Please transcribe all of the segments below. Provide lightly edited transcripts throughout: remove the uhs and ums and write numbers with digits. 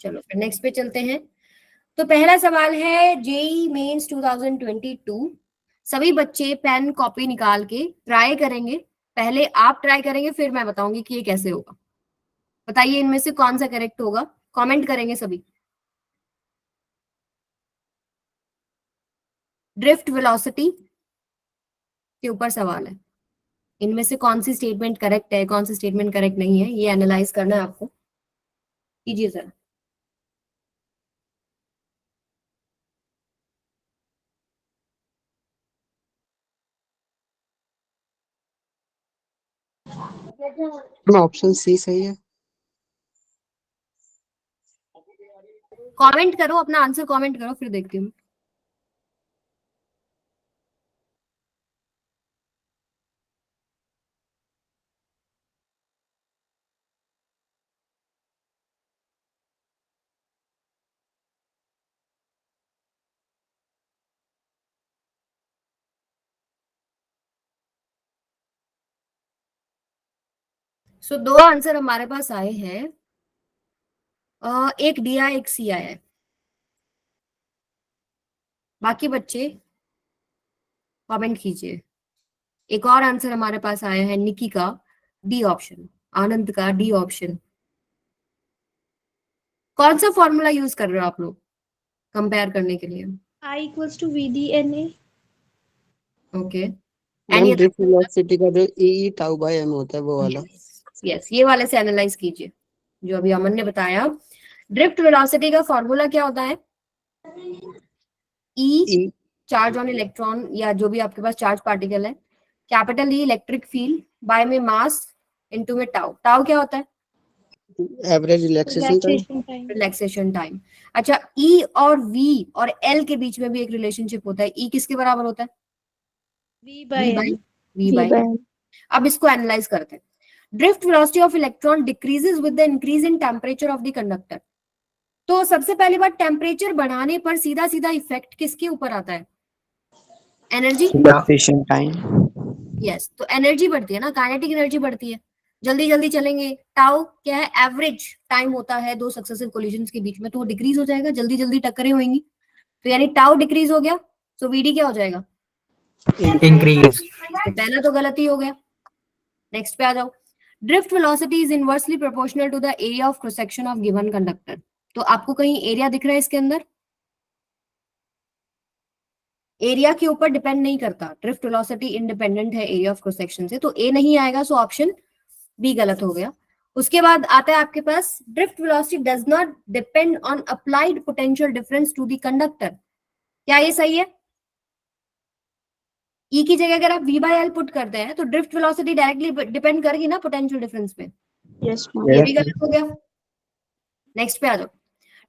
चलो फिर नेक्स्ट पे चलते हैं। तो पहला सवाल है जेई मेंस 2022। सभी बच्चे पेन कॉपी निकाल के ट्राई करेंगे। पहले आप ट्राई करेंगे, फिर मैं बताऊंगी कि ये कैसे होगा। बताइए इनमें से कौन सा करेक्ट होगा। कमेंट करेंगे सभी। ड्रिफ्ट वेलोसिटी के ऊपर सवाल है। इनमें से कौन सी स्टेटमेंट करेक्ट है, कौन सी स्टेटमेंट करेक्ट नहीं है, ये एनालाइज करना है आपको। कीजिए सर। ऑप्शन सी सही है। कमेंट करो, अपना आंसर कमेंट करो, फिर देखती हूँ। सो दो आंसर हमारे पास आए हैं। एक डी आया, एक सी आया है। बाकी बच्चे कमेंट कीजिए। एक और आंसर हमारे पास आया है निकी का, डी ऑप्शन। आनंद का डी ऑप्शन। कौन सा फॉर्मूला यूज कर रहे हो आप लोग कंपेयर करने के लिए? I equals to VD NA। Okay. Ma'am drift velocity का जो ई टाउ बाय एम होता है वो वाला। यस, ये वाले से एनालाइज कीजिए जो अभी अमन ने बताया। ड्रिफ्ट वेलोसिटी का फॉर्मूला क्या होता है? ई चार्ज ऑन इलेक्ट्रॉन या जो भी आपके पास चार्ज पार्टिकल है, capital E electric field, by में मास, इनटू में टाउ। टाउ क्या होता है? Average relaxation time. Relaxation time. अच्छा, ई और वी और एल के बीच में भी एक रिलेशनशिप होता है। ई किसके बराबर होता है? V by V। अब इसको एनालाइज करते हैं। Drift velocity of electron decreases with the increase in temperature of the conductor. तो सबसे पहली बात, टेम्परेचर बढ़ाने पर सीधा सीधा इफेक्ट किसके ऊपर आता है? एनर्जी। Relaxation time. यस, तो एनर्जी बढ़ती है ना, काइनेटिक एनर्जी बढ़ती है। जल्दी जल्दी चलेंगे। टाउ क्या है? एवरेज टाइम होता है दो सक्सेसिव कोलिजन्स के बीच में, तो वो डिक्रीज हो जाएगा, जल्दी जल्दी टक्करें होंगी। तो यानी टाउ डिक्रीज हो गया, तो वीडी क्या हो जाएगा? इंक्रीज। तो पहला तो गलती हो गया। नेक्स्ट पे आ जाओ। Drift velocity is inversely proportional to the area of cross section of given conductor. तो आपको कहीं एरिया दिख रहा है इसके अंदर? एरिया के ऊपर डिपेंड नहीं करता, ड्रिफ्ट वेलोसिटी इंडिपेंडेंट है एरिया ऑफ क्रॉस सेक्शन से, तो ए नहीं आएगा। सो ऑप्शन बी गलत हो गया। उसके बाद आता है आपके पास, drift velocity does not depend on applied potential difference to the conductor. क्या ये सही है? ई की जगह अगर आप वी बाय एल पुट करते हैं तो ड्रिफ्ट वेलोसिटी डायरेक्टली डिपेंड करेगी ना पोटेंशियल डिफरेंस पे। Yes, ये भी गलत हो गया। नेक्स्ट पे आ जाओ।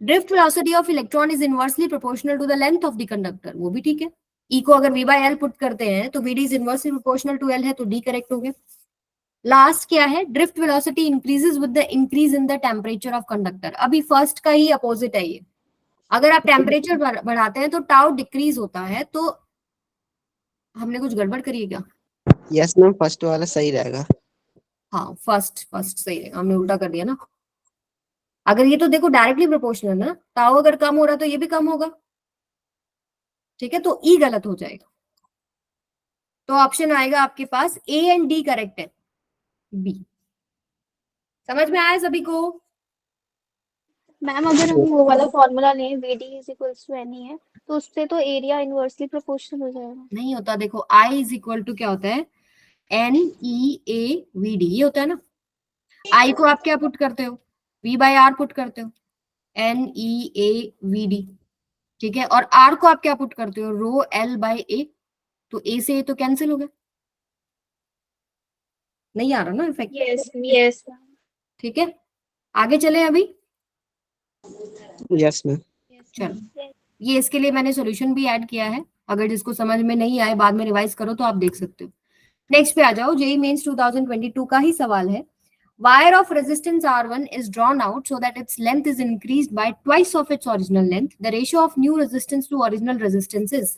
Drift velocity of electron is inversely proportional to the length of the conductor. वो भी ठीक है। ई को अगर वी बाय एल पुट करते हैं तो VD is inversely proportional to L है, तो डी करेक्ट हो गया। लास्ट क्या है? Drift velocity increases with the increase in the temperature of conductor. अभी फर्स्ट का ही अपोजिट है ये। अगर आप टेम्परेचर बढ़ाते हैं तो टाउ डिक्रीज होता है। तो हमने कुछ गड़बड़ करी है क्या? यस मैम, फर्स्ट वाला सही रहेगा। हाँ, फर्स्ट सही है, हमने उल्टा कर दिया ना। अगर ये तो देखो डायरेक्टली प्रोपोर्शनल है ना, टाउ अगर कम हो रहा है तो ये भी कम होगा। ठीक है, तो ई गलत हो जाएगा। तो ऑप्शन आएगा आपके पास ए एंड डी करेक्ट है, बी। समझ में आया सभी को? मैम अगर हम वो वाला फॉर्मूला लें VD is equals to NE है, तो उससे तो एरिया इनवर्सली प्रोपोर्शनल हो जाएगा। नहीं होता, देखो आई इज इक्वल टू क्या होता है? NEAVD, ये होता है ना। आई को आप क्या पुट करते हो? V बाय आर पुट करते हो, NEAVD। ठीक है, और आर को आप क्या पुट करते हो? रो L बाय A। तो A से A तो कैंसिल हो गया। नहीं आ रहा ना इफेक्ट? यस। ठीक है, आगे चले अभी। Yes ma'am. चलो, ये इसके लिए मैंने सॉल्यूशन भी ऐड किया है, अगर जिसको समझ में नहीं आए बाद में रिवाइज करो तो आप देख सकते हो। नेक्स्ट पे आ जाओ। जेई मेंस 2022 का ही सवाल है। Wire of resistance R1 is drawn out so that its length is increased by twice of its original length. The ratio of new resistance to original resistance is।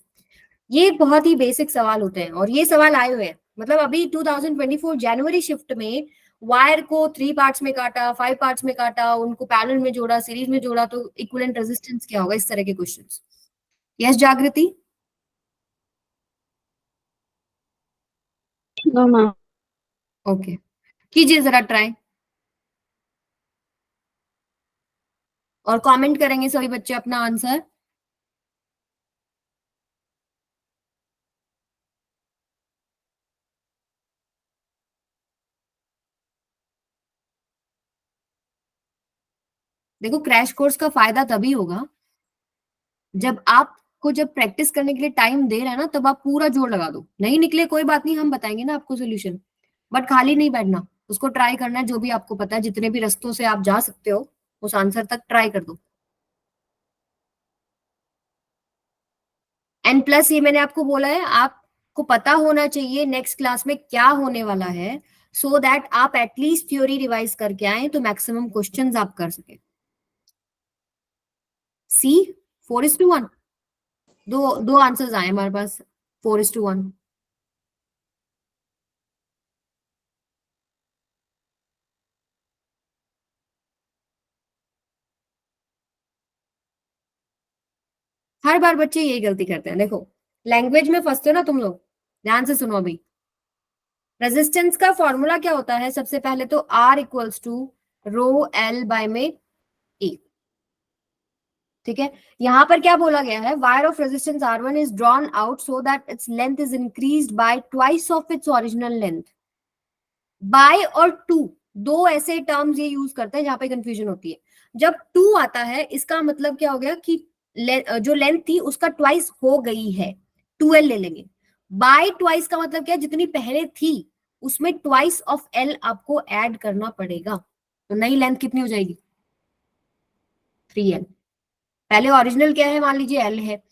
ये बहुत ही basic सवाल होते हैं और ये सवाल आए हुए हैं, मतलब अभी 2024 जनवरी शिफ्ट में वायर को 3 पार्ट्स में काटा, 5 पार्ट्स में काटा, उनको पैरेलल में जोड़ा, सीरीज में जोड़ा, तो इक्विवेलेंट रेजिस्टेंस क्या होगा, इस तरह के questions. Yes Jagriti? No ma'am. Okay, कीजिए जरा ट्राई, और कमेंट करेंगे सभी बच्चे अपना आंसर। देखो, क्रैश कोर्स का फायदा तभी होगा जब आपको, जब प्रैक्टिस करने के लिए टाइम दे रहे हैं ना, तब आप पूरा जोर लगा दो। नहीं निकले कोई बात नहीं, हम बताएंगे ना आपको सोल्यूशन, बट खाली नहीं बैठना, उसको ट्राई करना है। जो भी आपको पता है, जितने भी रास्तों से आप जा सकते हो उस आंसर तक ट्राई कर दो। एंड प्लस ये मैंने आपको बोला है, आपको पता होना चाहिए नेक्स्ट क्लास में क्या होने वाला है, सो दैट आप एटलीस्ट थ्योरी रिवाइज करके आए तो मैक्सिमम क्वेश्चंस आप कर सके। सी 4:1, दो दो आंसर्स आए हमारे पास, 4:1। हर बार बच्चे यही गलती करते हैं। देखो, लैंग्वेज में फंसते हो ना तुम लोग, ध्यान से सुनो अभी। रेजिस्टेंस का फॉर्मूला क्या होता है? सबसे पहले तो R equals to rho L by में ए, ठीक है। यहां पर क्या बोला गया है? Wire of resistance R1 is drawn out so that its length is increased by twice of its original length. By और टू, दो ऐसे टर्म्स ये यूज करते हैं जहां पे कंफ्यूजन होती है। जब टू आता है, इसका मतलब क्या हो गया कि जो लेंथ थी उसका ट्वाइस हो गई है, 2L ले लेंगे। बाय ट्वाइस का मतलब क्या है? जितनी पहले थी उसमें ट्वाइस ऑफ L आपको ऐड करना पड़ेगा, तो नई लेंथ कितनी हो जाएगी? 3L। पहले ओरिजिनल क्या है मान लीजिए L है,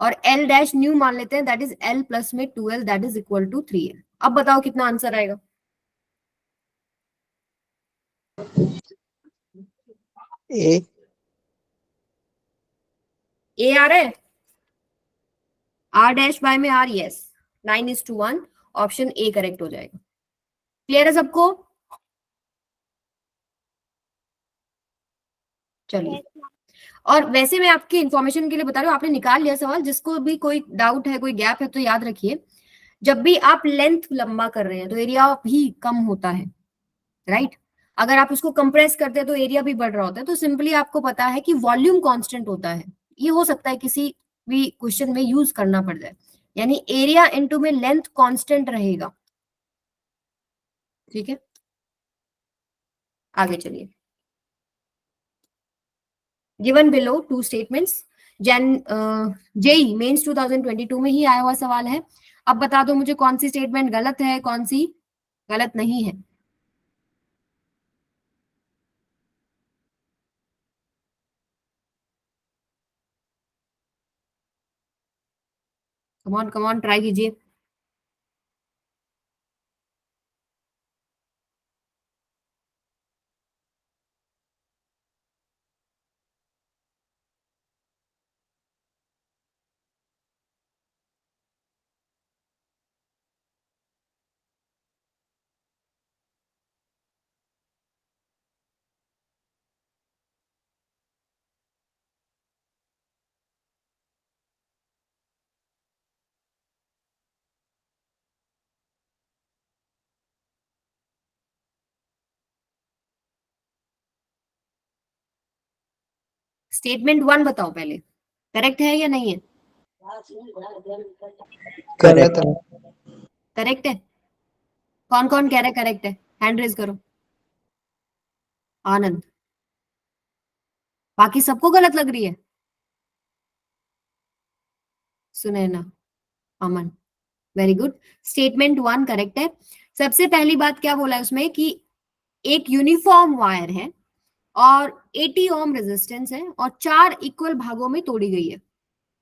और L डैश न्यू मान लेते हैं, दैट इज L प्लस में 2L, that is equal to 3L। अब बताओ कितना आंसर आएगा? ए। ए आ रहा है? R डैश बाय में R, yes, 9:1, option A correct हो जाएगा। क्लियर है सबको? चलिए, और वैसे मैं आपके इंफॉर्मेशन के लिए बता रही हूँ, आपने निकाल लिया सवाल, जिसको भी कोई डाउट है, कोई गैप है, तो याद रखिए, जब भी आप लेंथ लंबा कर रहे हैं तो एरिया भी कम होता है, राइट? अगर आप उसको कंप्रेस करते हैं तो एरिया भी बढ़ रहा होता है। तो सिंपली आपको पता है कि वॉल्यूम कांस्टेंट होता है, ये हो सकता है किसी भी क्वेश्चन में यूज करना पड़ जाए, यानी एरिया इनटू में लेंथ कांस्टेंट रहेगा, ठीक है। आगे चलिए, given below two statements, JEE mains 2022 में ही आया हुआ सवाल है। अब बता दो मुझे कौन सी स्टेटमेंट गलत है, कौन सी गलत नहीं है। Come on come on, try कीजिए। स्टेटमेंट 1 बताओ पहले, करेक्ट है या नहीं है? गलत है। करेक्ट है? कौन कौन कह रहा है करेक्ट है? हैंड रेज करो। आनंद, बाकी सबको गलत लग रही है? सुनैना, अमन, वेरी गुड। स्टेटमेंट 1 करेक्ट है। सबसे पहली बात क्या बोला है उसमें कि एक यूनिफॉर्म वायर है और 80 ओम रेजिस्टेंस है और 4 इक्वल भागों में तोड़ी गई है,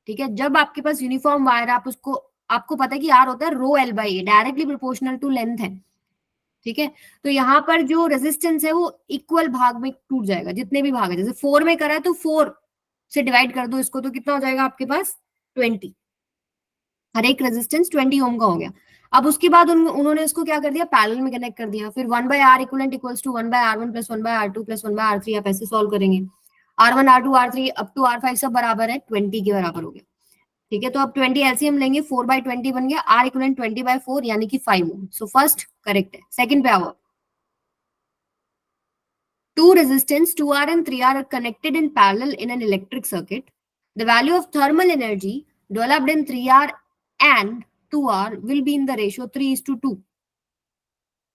ठीक है। जब आपके पास यूनिफॉर्म वायर, आप उसको, आपको पता है कि आर होता है rho L by A, directly proportional to length है, ठीक है। तो यहाँ पर जो रेजिस्टेंस है वो इक्वल भाग में टूट जाएगा, जितने भी भाग है, जैसे 4 में करा है तो 4 से डिवाइड कर दो इसको, तो कितना हो जाएगा आपके पास? 20। हर एक रेजिस्टेंस 20 ओम का हो गया। अब उसके बाद उन्होंने इसको क्या कर दिया, पैरेलल में कनेक्ट कर दिया। फिर 1/r equivalent equals to 1/r1 plus 1/r2 plus 1/r3, आप ऐसे सॉल्व करेंगे। R1 R2 R3 up to R5 सब बराबर है, 20 के बराबर हो गया। ठीक है, तो अब 20 एलसीएम लेंगे, 4/20 बन गया, R इक्वलेंट 20/4 यानी कि 5 ओम। सो फर्स्ट करेक्ट है। सेकंड पे आओ, two resistance 2R and 3R are connected in parallel in an electric circuit. The value of thermal energy developed in 3R and 2R will be in the ratio 3:2.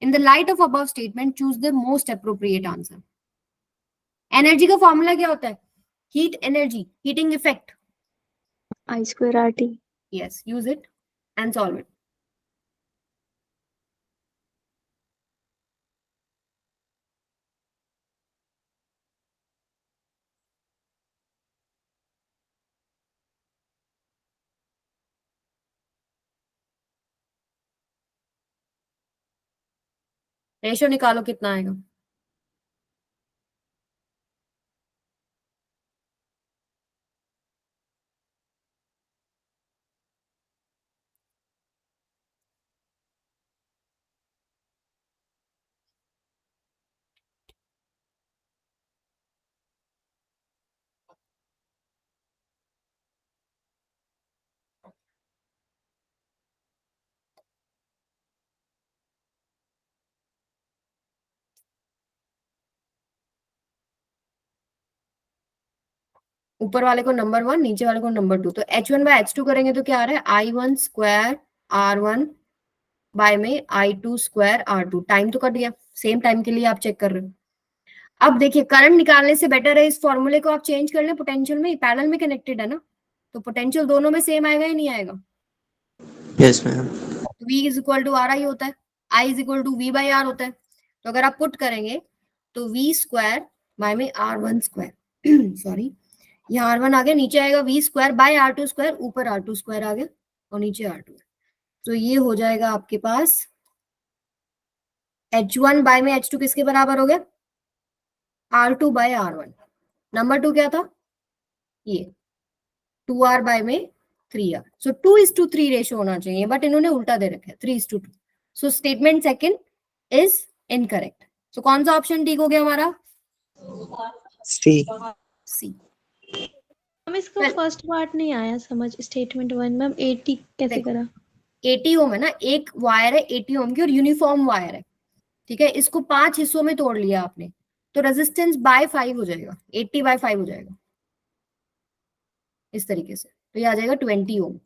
In the light of above statement, choose the most appropriate answer. Energy का formula क्या होता है? Heat energy, heating effect. I²RT। Yes, use it and solve it. Ratio निकालो, कितना आएगा? ऊपर वाले को नंबर 1, नीचे वाले को नंबर 2। तो H1/H2 करेंगे तो क्या आ रहा है? I1² R1 बाय में I2² R2। टाइम तो कट गया, सेम टाइम के लिए आप चेक कर रहे हो। अब देखिए, करंट निकालने से बेटर है इस फॉर्मूले को आप चेंज कर लें पोटेंशियल में, पैरेलल में कनेक्टेड है ना, तो पोटेंशियल दोनों में सेम आएगा या नहीं आएगा? Yes ma'am. तो V is equal to R I होता है, I is equal to V/R होता है। तो अगर आप पुट करेंगे तो V² बाय में R1², सॉरी यहाँ R1 आ गया, नीचे आएगा V² बाय R2², ऊपर R2² आ गया और नीचे R2। तो ये हो जाएगा आपके पास H1 बाय में H2 किसके बराबर हो गया? R2/R1। नंबर 2 क्या था? ये 2R बाय में 3R। सो 2:3 रेशियो होना चाहिए, बट इन्होंने उल्टा दे रखा है, 3:2। So statement second is incorrect. So कौन सा ऑप्शन ठीक हो गया हमारा? सी। सी। हम इसका फर्स्ट पार्ट नहीं आया समझ, स्टेटमेंट 1 में 80 कैसे देखो, करा? 80 ओम है ना, एक वायर है 80 ओम की और यूनिफॉर्म वायर है। ठीक है, इसको 5 हिस्सों में तोड़ लिया आपने, तो रेजिस्टेंस बाय 5 हो जाएगा, 80/5 हो जाएगा इस तरीके से। तो ये आ जाएगा 20 ओम।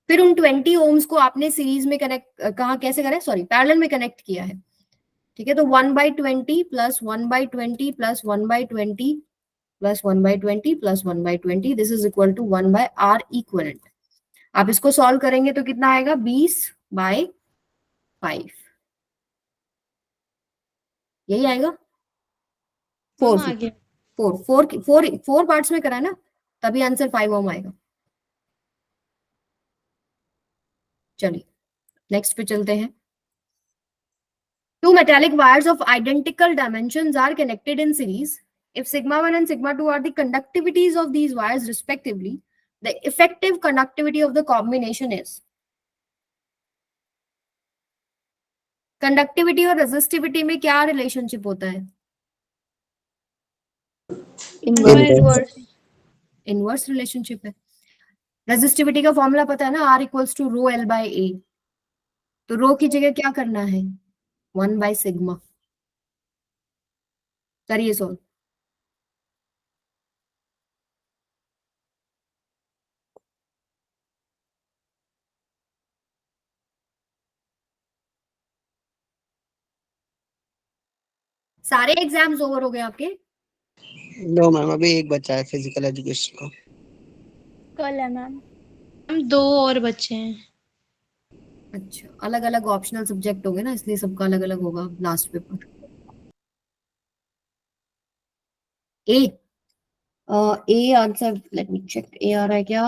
फिर उन 20 ओम्स को आपने सीरीज में कनेक्ट कहा, कैसे करें, सॉरी पैरेलल में कनेक्ट किया है। ठीक है, तो 1/20 plus 1/20 plus 1/20 plus 1/20 plus 1/20, this is equal to 1/R equivalent. आप इसको सॉल्व करेंगे तो कितना आएगा? 20/5, यही आएगा। हम आ गया। फोर पार्ट्स में करा है ना, तभी आंसर 5 ओम आएगा। चलिए नेक्स्ट पे चलते हैं। Two metallic wires of identical dimensions are connected in series. If sigma 1 and sigma 2 are the conductivities of these wires respectively, the effective conductivity of the combination is. Conductivity और resistivity में क्या relationship होता है? Inverse. Inverse relationship है। Resistivity का formula पता है ना, R equals to rho L by A। तो रो की जगह क्या करना है? 1/सिग्मा। करिए सॉल्व। सारे एग्जाम्स ओवर हो गए आपके? नो मैम, अभी एक बचा है फिजिकल एजुकेशन का। कल है मैम। हम 2 और बच्चे हैं। अच्छा, अलग अलग ऑप्शनल सब्जेक्ट होंगे ना, इसलिए सबका अलग अलग होगा last paper. A A answer, let me check, A आ रहा है क्या?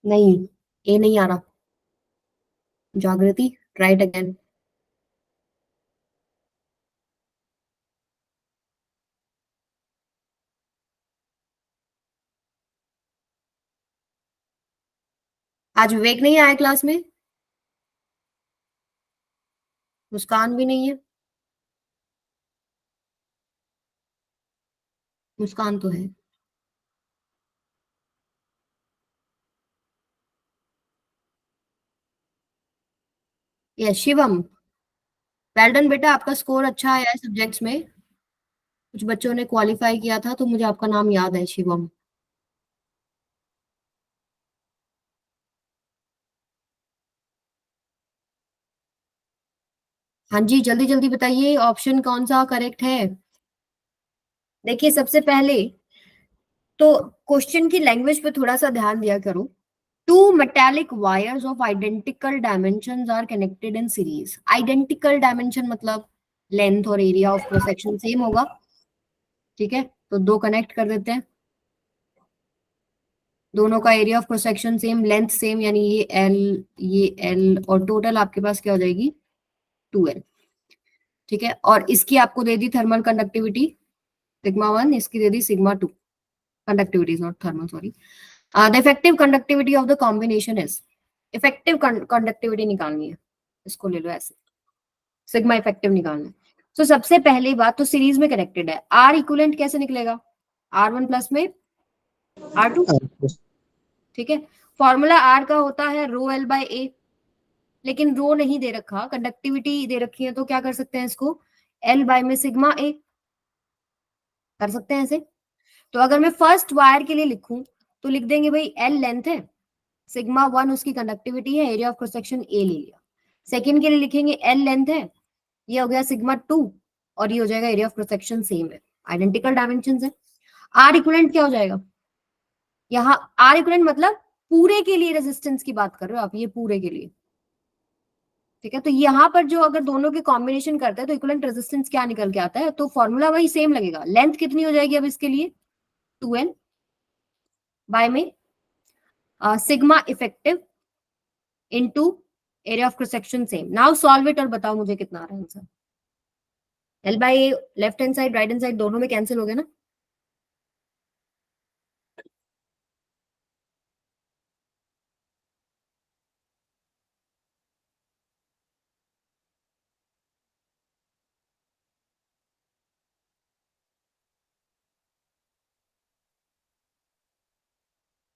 नहीं, ए नहीं आ रहा। जागृति, ट्राई इट अगेन। आज विवेक नहीं आया क्लास में? मुस्कान भी नहीं है, मुस्कान तो है। यस शिवम, वेल डन बेटा, आपका स्कोर अच्छा आया है सब्जेक्ट्स में, कुछ बच्चों ने क्वालिफाई किया था तो मुझे आपका नाम याद है शिवम। हाँ जी, जल्दी जल्दी बताइए ऑप्शन कौन सा करेक्ट है। देखिए सबसे पहले तो क्वेश्चन की लैंग्वेज पे थोड़ा सा ध्यान दिया करो। Two metallic wires of identical dimensions are connected in series. Identical dimension मतलब लेंथ और area of cross section same होगा, ठीक है, तो दो कनेक्ट कर देते हैं, दोनों का area of cross section same, length same, यानी ये एल और टोटल आपके पास क्या हो जाएगी 2L, ठीक है। और इसकी आपको दे दी थर्मल कंडक्टिविटी सिग्मा 1, इसकी दे दी sigma 2, conductivity is not thermal, sorry. The effective conductivity of the combination is, effective conductivity निकालनी है, इसको ले लो ऐसे, सिग्मा इफेक्टिव निकालना है। तो सबसे पहली बात तो सीरीज में कनेक्टेड है, आर इक्विवेलेंट कैसे निकलेगा, R1 प्लस में R2, ठीक है। फॉर्मूला आर का होता है रो एल बाय ए, लेकिन रो नहीं दे रखा, कंडक्टिविटी दे रखी है, तो क्या कर सकते हैं इसको एल बाय में सिग्मा ए कर सकते हैं ऐसे। तो अगर मैं फर्स्ट वायर के लिए लिखूं तो लिख देंगे भाई एल लेंथ है, सिग्मा 1 उसकी कंडक्टिविटी है, area of cross section A ले लिया। सेकंड के लिए लिखेंगे एल लेंथ है, ये हो गया सिग्मा 2 और ये हो जाएगा area of cross section same है, आइडेंटिकल डायमेंशंस है। आर इक्विवेलेंट क्या हो जाएगा, यहाँ आर इक्विवेलेंट मतलब पूरे के लिए रेजिस्टेंस की बात कर रहे हो आप, ये पूरे के लिए, ठीक है। तो यहाँ पर जो अगर दोनों के कॉम्बिनेशन करते हैं तो इक्विवेलेंट रेजिस्टेंस क्या निकल के आता है, तो फॉर्मूला वही सेम लगेगा। लेंथ कितनी हो जाएगी अब इसके लिए 2L बाय में sigma effective into area of cross section same. Now solve it और बताओ मुझे कितना आ रहा है answer. L by A left hand side right hand side दोनों में कैंसिल हो गया ना,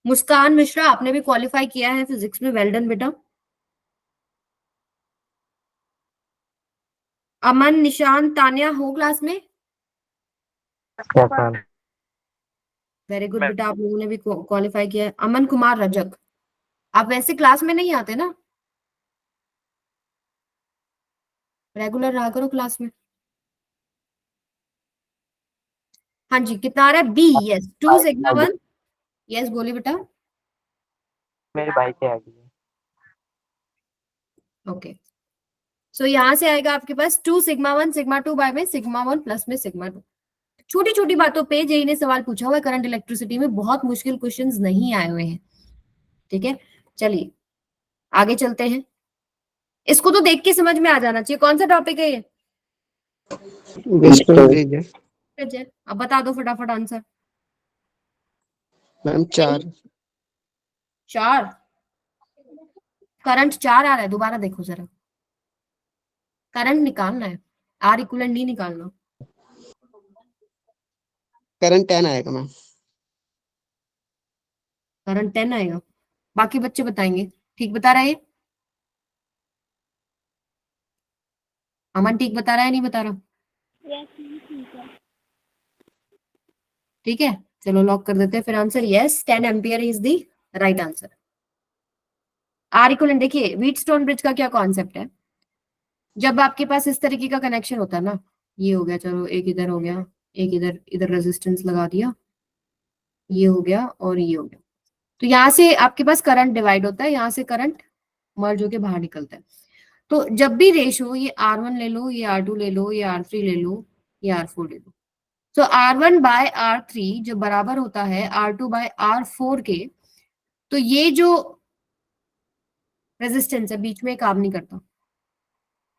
मुस्कान मिश्रा आपने भी क्वालिफाई किया है फिजिक्स में, वेल डन बेटा। अमन निशान तान्या हो क्लास में, Yes, ma'am. वेरी गुड बेटा, आप लोगों ने भी क्वालिफाई किया है। अमन कुमार रजक, आप वैसे क्लास में नहीं आते ना, रेगुलर रहा करो क्लास में। हाँ जी, कितना आ रहा है बी, यस 2 सिग्मा 1, यस बोलिए बेटा। मेरे भाई से आ गई है। ओके, सो यहाँ से आएगा आपके पास 2 सिग्मा 1 सिग्मा 2 बाय में सिग्मा 1 प्लस में सिग्मा 2। छोटी छोटी बातों पे जेई ने सवाल पूछा हुआ है करंट इलेक्ट्रिसिटी में, बहुत मुश्किल क्वेश्चंस नहीं आए हुए हैं, ठीक है। चलिए आगे चलते हैं, इसको तो देख के समझ में आ जाना चाहिए कौन सा टॉपिक है ये, वेस्टर्न ब्रिज है है। अब बता दो फटाफट आंसर। मैम 4। 4, करंट 4 आ रहा है, दोबारा देखो जरा, करंट निकालना है, आर इक्विवेलेंट नहीं निकालना। करंट 10 आएगा मैम। करंट 10 आएगा, बाकी बच्चे बताएंगे। ठीक बता रहा है ये, अमन ठीक बता रहा है नहीं बता रहा, यस ठीक है। ठीक है। चलो लॉक कर देते हैं फिर answer, yes 10 ampere is the right answer. R equivalent देखिए व्हीटस्टोन ब्रिज का क्या कॉन्सेप्ट है, जब आपके पास इस तरीके का कनेक्शन होता है ना, ये हो गया, चलो एक इधर हो गया, एक इधर, इधर रेजिस्टेंस लगा दिया, ये हो गया और ये हो गया, तो यहाँ से आपके पास करंट डिवाइड होता है, यहाँ से करंट मर्ज होके बाहर निकलता है। तो जब भी रेशो ये R1 ले लो, ये R2 ले लो, ये R3 ले लो, ये R4 ले लो, तो R1 बाय R3 जो बराबर होता है R2 बाय R4 के, तो ये जो रेजिस्टेंस है बीच में काम नहीं करता,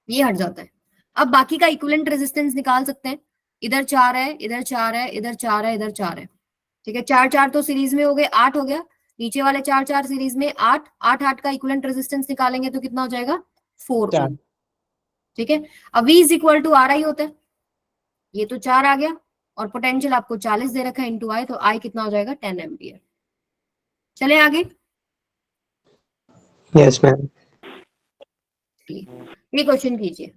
ये हट जाता है। अब बाकी का इक्विवेलेंट रेजिस्टेंस निकाल सकते हैं, इधर 4 है, इधर 4 है, इधर 4 है, इधर 4 है, ठीक है। 4 4 तो सीरीज में हो गए, 8 हो गया, नीचे वाले 4 4 सीरीज में 8 8 8 का इक्विवेलेंट रेजिस्टेंस निकालेंगे तो कितना हो जाएगा 4 4। ओम, ठीक है, अब V is equal to R I होता है, ये तो 4 आ गया, और पोटेंशियल आपको 40 दे रखा है इंटू आई, तो आई कितना हो जाएगा 10 एम्पियर। चले आगे, यस मैम। ये क्वेश्चन कीजिए।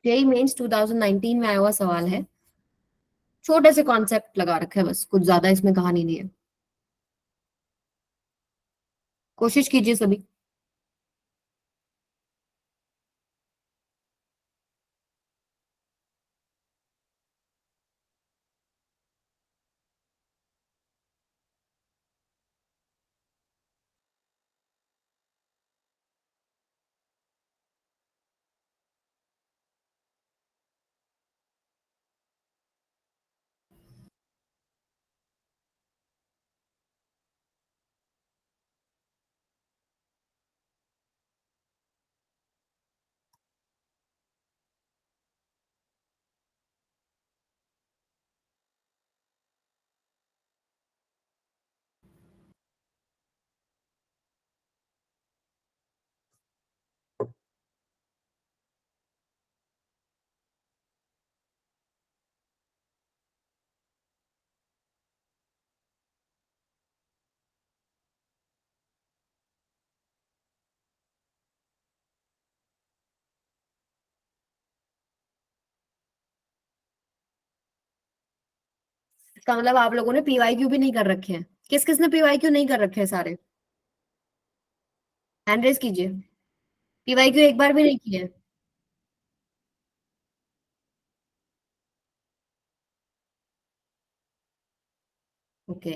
जेई मेंस 2019 में आया हुआ सवाल है, छोटे से कॉन्सेप्ट लगा रखे हैं बस, कुछ ज्यादा इसमें कहानी नहीं है। कोशिश कीजिए सभी। इसका मतलब आप लोगों ने पीवाईक्यू भी नहीं कर रखे हैं। किस किसने पीवाईक्यू नहीं कर रखे हैं सारे, हैंड रेज कीजिए। पीवाईक्यू एक बार भी नहीं किए। ओके,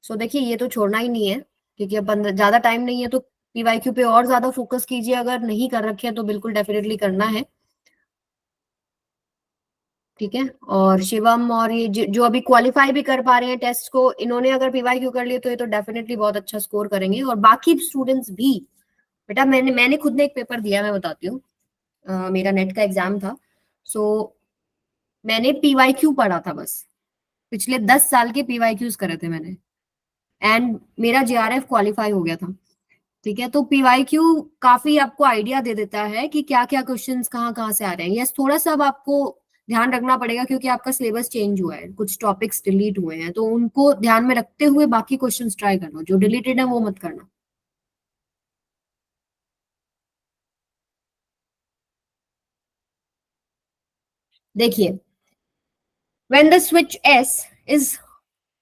सो देखिए ये तो छोड़ना ही नहीं है, क्योंकि अब ज्यादा टाइम नहीं है, तो पीवाईक्यू पे और ज्यादा फोकस कीजिए। अगर नहीं कर रखे हैं तो बिल्कुल डेफिनेटली करना है। ठीक है, और शिवम और ये जो अभी क्वालिफाई भी कर पा रहे हैं टेस्ट को, इन्होंने अगर पीवाईक्यू कर लिए तो ये तो डेफिनेटली बहुत अच्छा स्कोर करेंगे, और बाकी स्टूडेंट्स भी। बेटा मैंने खुद ने एक पेपर दिया, मैं बताती हूँ। मेरा नेट का एग्जाम था, सो मैंने पीवाईक्यू पढ़ा था बस, पिछले 10 साल के पीवाईक्यूज करे थे मैंने, एंड मेरा जेआरएफ क्वालिफाई हो गया था। ठीक है, तो पीवाईक्यू काफी आपको आइडिया दे देता है कि क्या क्या क्वेश्चंस कहाँ कहाँ से आ रहे हैं। यस, थोड़ा सा अब आपको ध्यान रखना पड़ेगा, क्योंकि आपका सिलेबस चेंज हुआ है, कुछ टॉपिक्स डिलीट हुए हैं, तो उनको ध्यान में रखते हुए बाकी क्वेश्चंस ट्राई करना, जो डिलीटेड है वो मत करना। देखिए, when the switch S is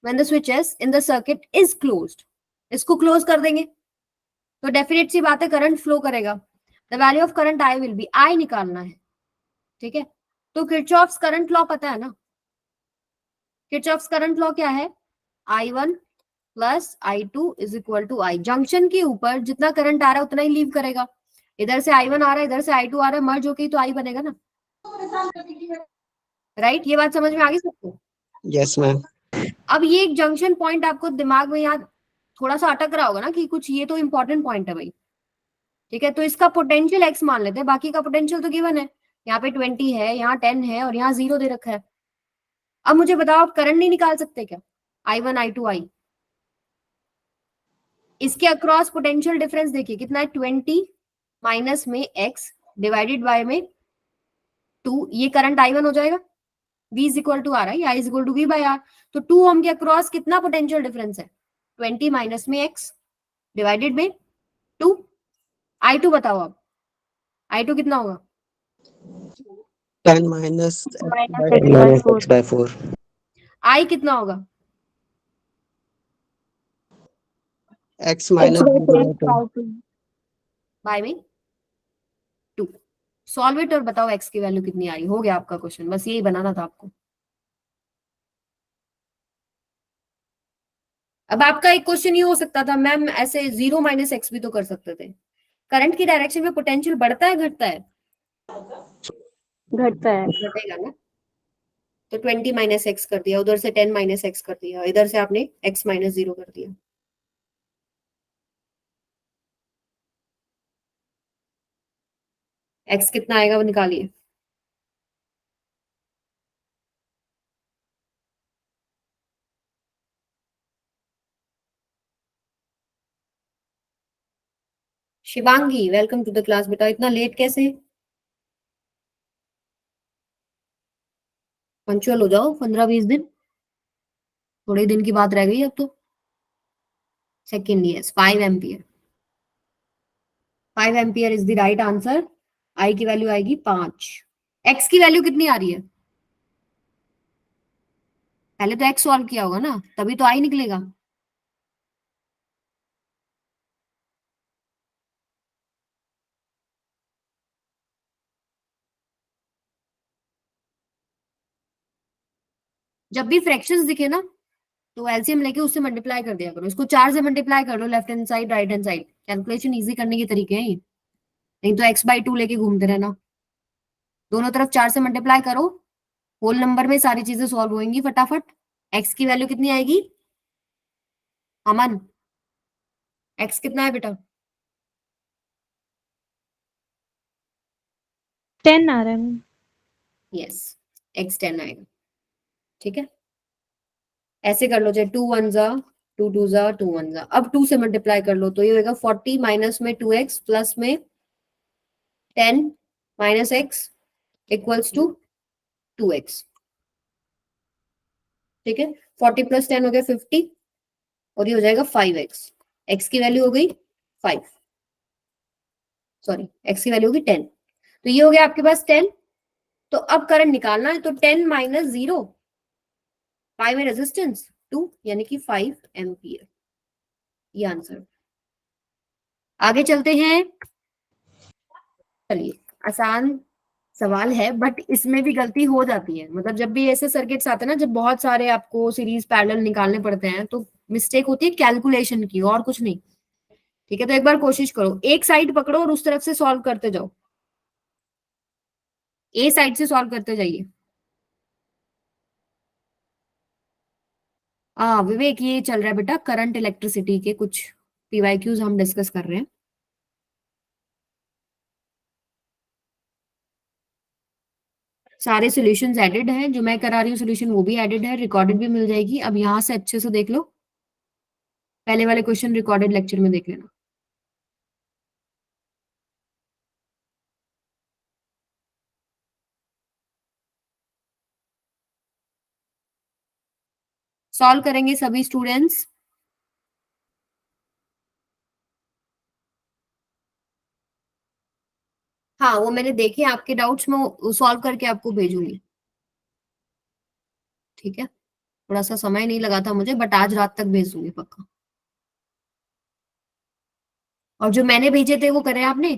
when the switch S in the circuit is closed, इसको क्लोज कर देंगे तो डेफिनेट सी बात है करंट फ्लो करेगा। The value of current I will be, I निकालना है। ठीक है, तो किरचॉफ्स करंट लॉ पता है ना, किरचॉफ्स करंट लॉ क्या है, I1 plus I2 is equal to I. Junction के ऊपर जितना करंट आ रहा है उतना ही लीव करेगा। इधर से I1 आ रहा है, इधर से I2 आ रहा है, मर्ज होके ही तो आई बनेगा ना। राइट, ये बात समझ में आ गई सबको। Yes ma'am. अब ये एक जंक्शन पॉइंट आपको दिमाग में याद थोड़ा सा अटक रहा होगा ना, कि कुछ ये तो इंपॉर्टेंट पॉइंट है भाई। ठीक है, तो इसका पोटेंशियल एक्स मान लेते हैं, बाकी का पोटेंशियल तो गिवन है। यहाँ पे 20 है, यहाँ 10 है, और यहाँ 0 दे रखा है। अब मुझे बताओ, आप करंट नहीं निकाल सकते क्या, I1 I2 I। इसके अक्रॉस पोटेंशियल डिफरेंस देखिए कितना है, 20 माइनस में x डिवाइडेड बाय में 2, ये करंट I1 हो जाएगा। V is equal to R I, I is equal to V by R. तो 2 ओम के अक्रॉस कितना पोटेंशियल डिफरेंस है, 20 माइनस में x डिवाइडेड में 2। I2 बताओ अब, I2 कितना होगा, 10 minus x by minus x by minus four. X by 4। I कितना होगा, x minus 0 by 2. बाय में 2। सॉल्व इट और बताओ x की वैल्यू कितनी आ रही। हो गया आपका क्वेश्चन, बस यही बनाना था आपको। अब आपका एक क्वेश्चन ये हो सकता था, मैम ऐसे 0 माइनस एक्स भी तो कर सकते थे। करंट की डायरेक्शन में पोटेंशियल बढ़ता है घटता है, घटता है। घटेगा ना। तो 20 माइनस एक्स कर दिया, उधर से 10 माइनस एक्स कर दिया, इधर से आपने x माइनस 0 कर दिया। x कितना आएगा वो निकालिए। Shivangi, welcome to the class. बेटा इतना लेट कैसे? पंचुअल हो जाओ, 15-20 दिन, थोड़े दिन की बात रह गई अब तो। Second, yes, 5 ampere. 5 ampere is the right answer. I की वैल्यू आएगी 5। एक्स की वैल्यू कितनी आ रही है? पहले तो एक्स सॉल्व किया होगा ना, तभी तो आई निकलेगा। जब भी फ्रैक्शंस दिखे ना, तो एलसीएम लेके उससे मल्टीप्लाई कर दिया करो। इसको 4 से मल्टीप्लाई कर लो, left hand side right hand side. Calculation easy करने के तरीके हैं ये, नहीं तो x/2 लेके घूमते रहना। दोनों तरफ 4 से मल्टीप्लाई करो, होल नंबर में सारी चीजें सॉल्व होंगी फटाफट। एक्स की वैल्यू कितनी आएगी अमन? एक्स कितना है बेटा? 10 आ रहा है मैम। यस, एक्स 10 आएगा। ठीक है, ऐसे कर लो, चाहे 2 1 जा 2 2 जा 2 1 जा। अब 2 से मल्टीप्लाई कर लो तो ये होगा 40 माइनस में 2x प्लस में 10 minus x equals to 2x। ठीक है, 40 प्लस 10 हो गया 50, और ये हो जाएगा 5x। x की वैल्यू हो गई 5, सॉरी x की वैल्यू होगी 10। तो ये हो गया आपके पास 10। तो अब करंट निकालना है, तो 10 माइनस 0, 5 में रेजिस्टेंस 2, यानी कि 5 एम्पियर। ये आंसर। आगे चलते हैं। चलिए, आसान सवाल है, बट इसमें भी गलती हो जाती है। मतलब जब भी ऐसे सर्किट्स आते हैं ना, जब बहुत सारे आपको सीरीज पैरेलल निकालने पड़ते हैं, तो मिस्टेक होती है कैलकुलेशन की, और कुछ नहीं। ठीक है, तो एक बार कोशिश करो, एक साइड पकड़ो और उस तरफ से सॉल्व करते जाओ। ए साइड से सॉल्व करते जाइए। विवेक, ये चल रहा है बेटा करंट इलेक्ट्रिसिटी के कुछ पीवाईक्यूज हम डिस्कस कर रहे हैं। सारे सॉल्यूशंस एडेड हैं, जो मैं करा रही हूँ सॉल्यूशन वो भी एडेड है, रिकॉर्डेड भी मिल जाएगी। अब यहाँ से अच्छे से देख लो, पहले वाले क्वेश्चन रिकॉर्डेड लेक्चर में देख लेना। सॉल्व करेंगे सभी स्टूडेंट्स। हाँ, वो मैंने देखे आपके डाउट्स, में सॉल्व करके आपको भेजूंगी। ठीक है, थोड़ा सा समय नहीं लगा था मुझे, बट आज रात तक भेज दूंगी पक्का। और जो मैंने भेजे थे वो करे आपने?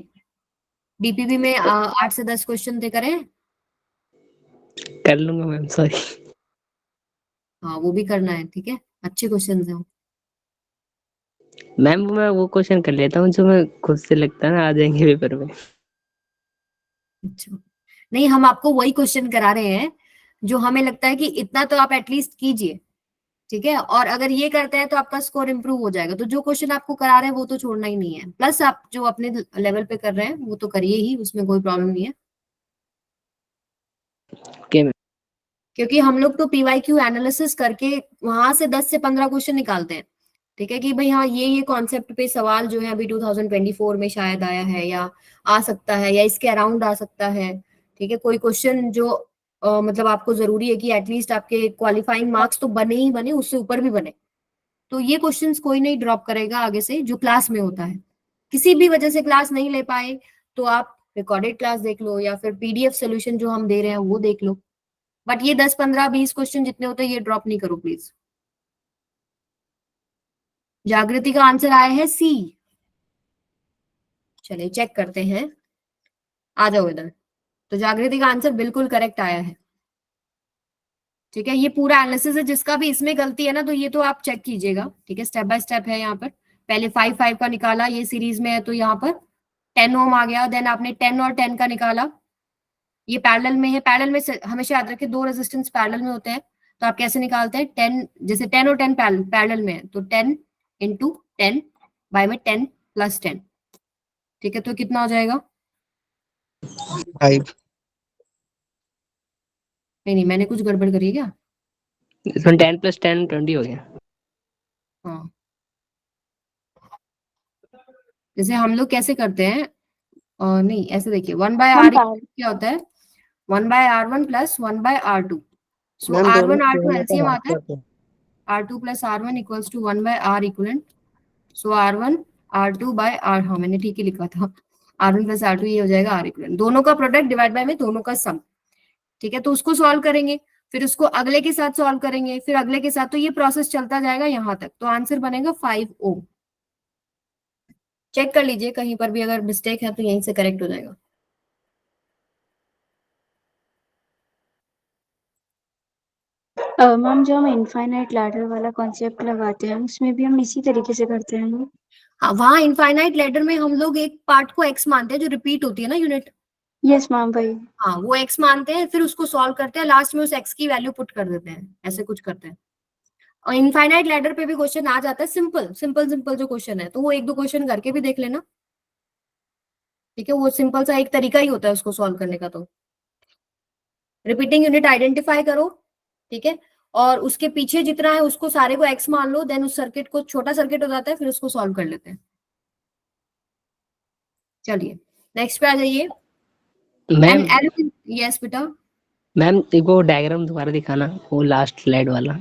डीपीबी में 8 से 10 क्वेश्चन थे, करे? कर लूंगा मैम, सॉरी। हाँ, वो भी करना है। ठीक है, अच्छे क्वेश्चन है वो। मैम मैं वो क्वेश्चन कर लेता हूँ जो मैं खुद से लगता है ना, आ जाएंगे पेपर में। अच्छा, नहीं, हम आपको वही क्वेश्चन करा रहे हैं जो हमें लगता है कि इतना तो आप एटलीस्ट कीजिए। ठीक है, और अगर ये करते हैं तो आपका स्कोर इंप्रूव हो जाएगा। तो जो क्वेश्चन आपको करा रहे हैं वो तो छोड़ना ही नहीं है, प्लस आप जो अपने लेवल पे कर रहे हैं वो तो करिए ही, उसमें कोई प्रॉब्लम नहीं है। Okay ma'am. क्योंकि हम लोग तो पीवाईक्यू एनालिसिस करके वहां से 10 से 15 क्वेश्चन निकालते हैं। ठीक है, कि भाई हाँ, ये कॉन्सेप्ट पे सवाल जो है अभी 2024 में शायद आया है, या आ सकता है, या इसके अराउंड आ सकता है। ठीक है, कोई क्वेश्चन जो मतलब आपको जरूरी है कि एटलीस्ट आपके क्वालिफाइंग मार्क्स तो बने ही बने, उससे ऊपर भी बने। तो ये क्वेश्चंस कोई नहीं ड्रॉप करेगा आगे से, जो क्लास में होता है। किसी भी वजह से क्लास नहीं ले पाए तो आप रिकॉर्डेड क्लास देख लो, या फिर पीडीएफ सोल्यूशन जो हम दे रहे हैं वो देख लो। बट ये 10 15 20 क्वेश्चन जितने होते हैं ये ड्रॉप नहीं करो प्लीज। जागृति का आंसर आया है सी। चलिए चेक करते हैं, आ जाओ इधर। तो जागृति का आंसर बिल्कुल करेक्ट आया है। ठीक है, ये पूरा एनालिसिस है, जिसका भी इसमें गलती है ना तो ये तो आप चेक कीजिएगा। ठीक है, स्टेप बाय स्टेप है यहाँ पर। पहले 5 5 का निकाला, ये सीरीज में है तो यहाँ पर 10 ओम आ गया। देन आपने 10 और 10 का निकाला, ये पैरेलल में है। पैरेलल में हमेशा याद रखें, दो रेजिस्टेंस पैरेलल में होते हैं। तो आप कैसे निकालते हैं? 10, जैसे 10 और 10 पैरेलल में है तो 10 इंटू 10 बाय में 10 प्लस 10। ठीक है, तो कितना हो जाएगा? 5। नहीं नहीं, मैंने कुछ गड़बड़ करी है क्या? इसमें 10 + 10 20 हो गया। हाँ, जैसे हम लोग कैसे करते हैं, नहीं ऐसे देखिए, 1/r हम पावर क्या होता है, 1/r1 plus 1/r2। So ma'am दोनों r1 r2 दोनों का एलसीएम हाफ आता है, करते हैं। r2 plus r1 equals to 1/r equivalent. So r1 r2 by r, हाँ मैंने ठीक ही लिखा था, r1 प्लस r2 ये हो जाएगा r इक्वलेंट, दोनों का प्रोडक्ट डिवाइड बाय में दोनों का सम। ठीक है, तो उसको सॉल्व करेंगे, फिर उसको अगले के साथ सॉल्व करेंगे, फिर अगले के साथ, तो ये प्रोसेस चलता जाएगा यहाँ तक, तो आंसर बनेगा 5 ओम। चेक कर लीजिए कहीं पर भी अगर मिस्टेक है तो यहीं से करेक्ट हो जाएगा। मैम जो हम इनफाइनाइट लैडर वाला कॉन्सेप्ट लगाते हैं उसमें भी हम इसी तरीके से करते हैं ना? हाँ, वहां इनफाइनाइट लेडर में हम लोग एक पार्ट को एक्स मानते हैं जो रिपीट होती है ना यूनिट, यस मैम वही। हाँ वो एक्स मानते हैं, फिर उसको सॉल्व करते हैं, लास्ट में उस एक्स की वैल्यू पुट कर देते हैं, ऐसे कुछ करते हैं। और इनफाइनाइट लैडर पे भी क्वेश्चन आ जाता है, सिंपल सिंपल सिंपल जो क्वेश्चन है, तो वो एक दो क्वेश्चन करके भी देख लेना। ठीक है, वो सिंपल सा एक तरीका ही होता है उसको सॉल्व करने का। तो रिपीटिंग यूनिट आइडेंटिफाई करो, ठीक है, और उसके पीछे जितना है उसको सारे को एक्स मान लो, देन उस सर्किट को, छोटा सर्किट हो जाता है, फिर उसको सॉल्व कर लेते हैं। चलिए नेक्स्ट पे आ जाइए। मैम यस बेटा। मैम एक वो डायग्राम दोबारा दिखाना, वो लास्ट स्लाइड वाला।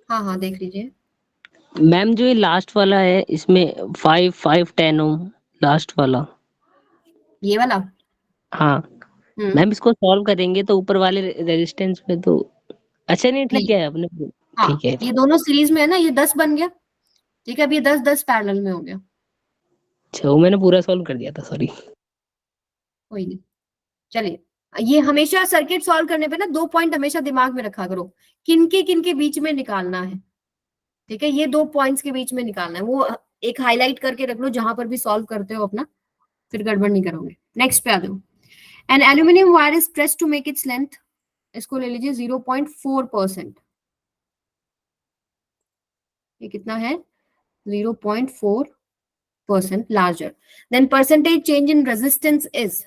हाँ हाँ देख लीजिए। मैम जो ये लास्ट वाला है इसमें 5 5 10 ओम लास्ट वाला। ये वाला। हाँ मैम इसको सॉल्व करेंगे तो ऊपर वाले रेजिस्टेंस पे तो अच्छा नहीं, ठीक नहीं, है अपने, हाँ ठीक है। ये दोनों सीरीज में है ना, ये 10 बन गया। ठीक है, अब ये 10 10 पैरेलल में हो गया। अच्छा वो मैंने पूरा सॉल्व कर दिया था, सॉरी। कोई नहीं, चलिए, ये हमेशा सर्किट सॉल्व करने पे ना 2 पॉइंट हमेशा दिमाग में रखा करो, किन के बीच में निकालना है। ठीक है, ये 2 पॉइंट्स के बीच में निकालना है, वो एक हाईलाइट करके रख लो जहां पर भी सॉल्व करते हो अपना, फिर गड़बड़ नहीं करोगे। नेक्स्ट पे आ जाओ। An aluminium wire is pressed to make its length, इसको ले लीजिए 0.4%। ये कितना है, 0.4% larger than percentage change in resistance is.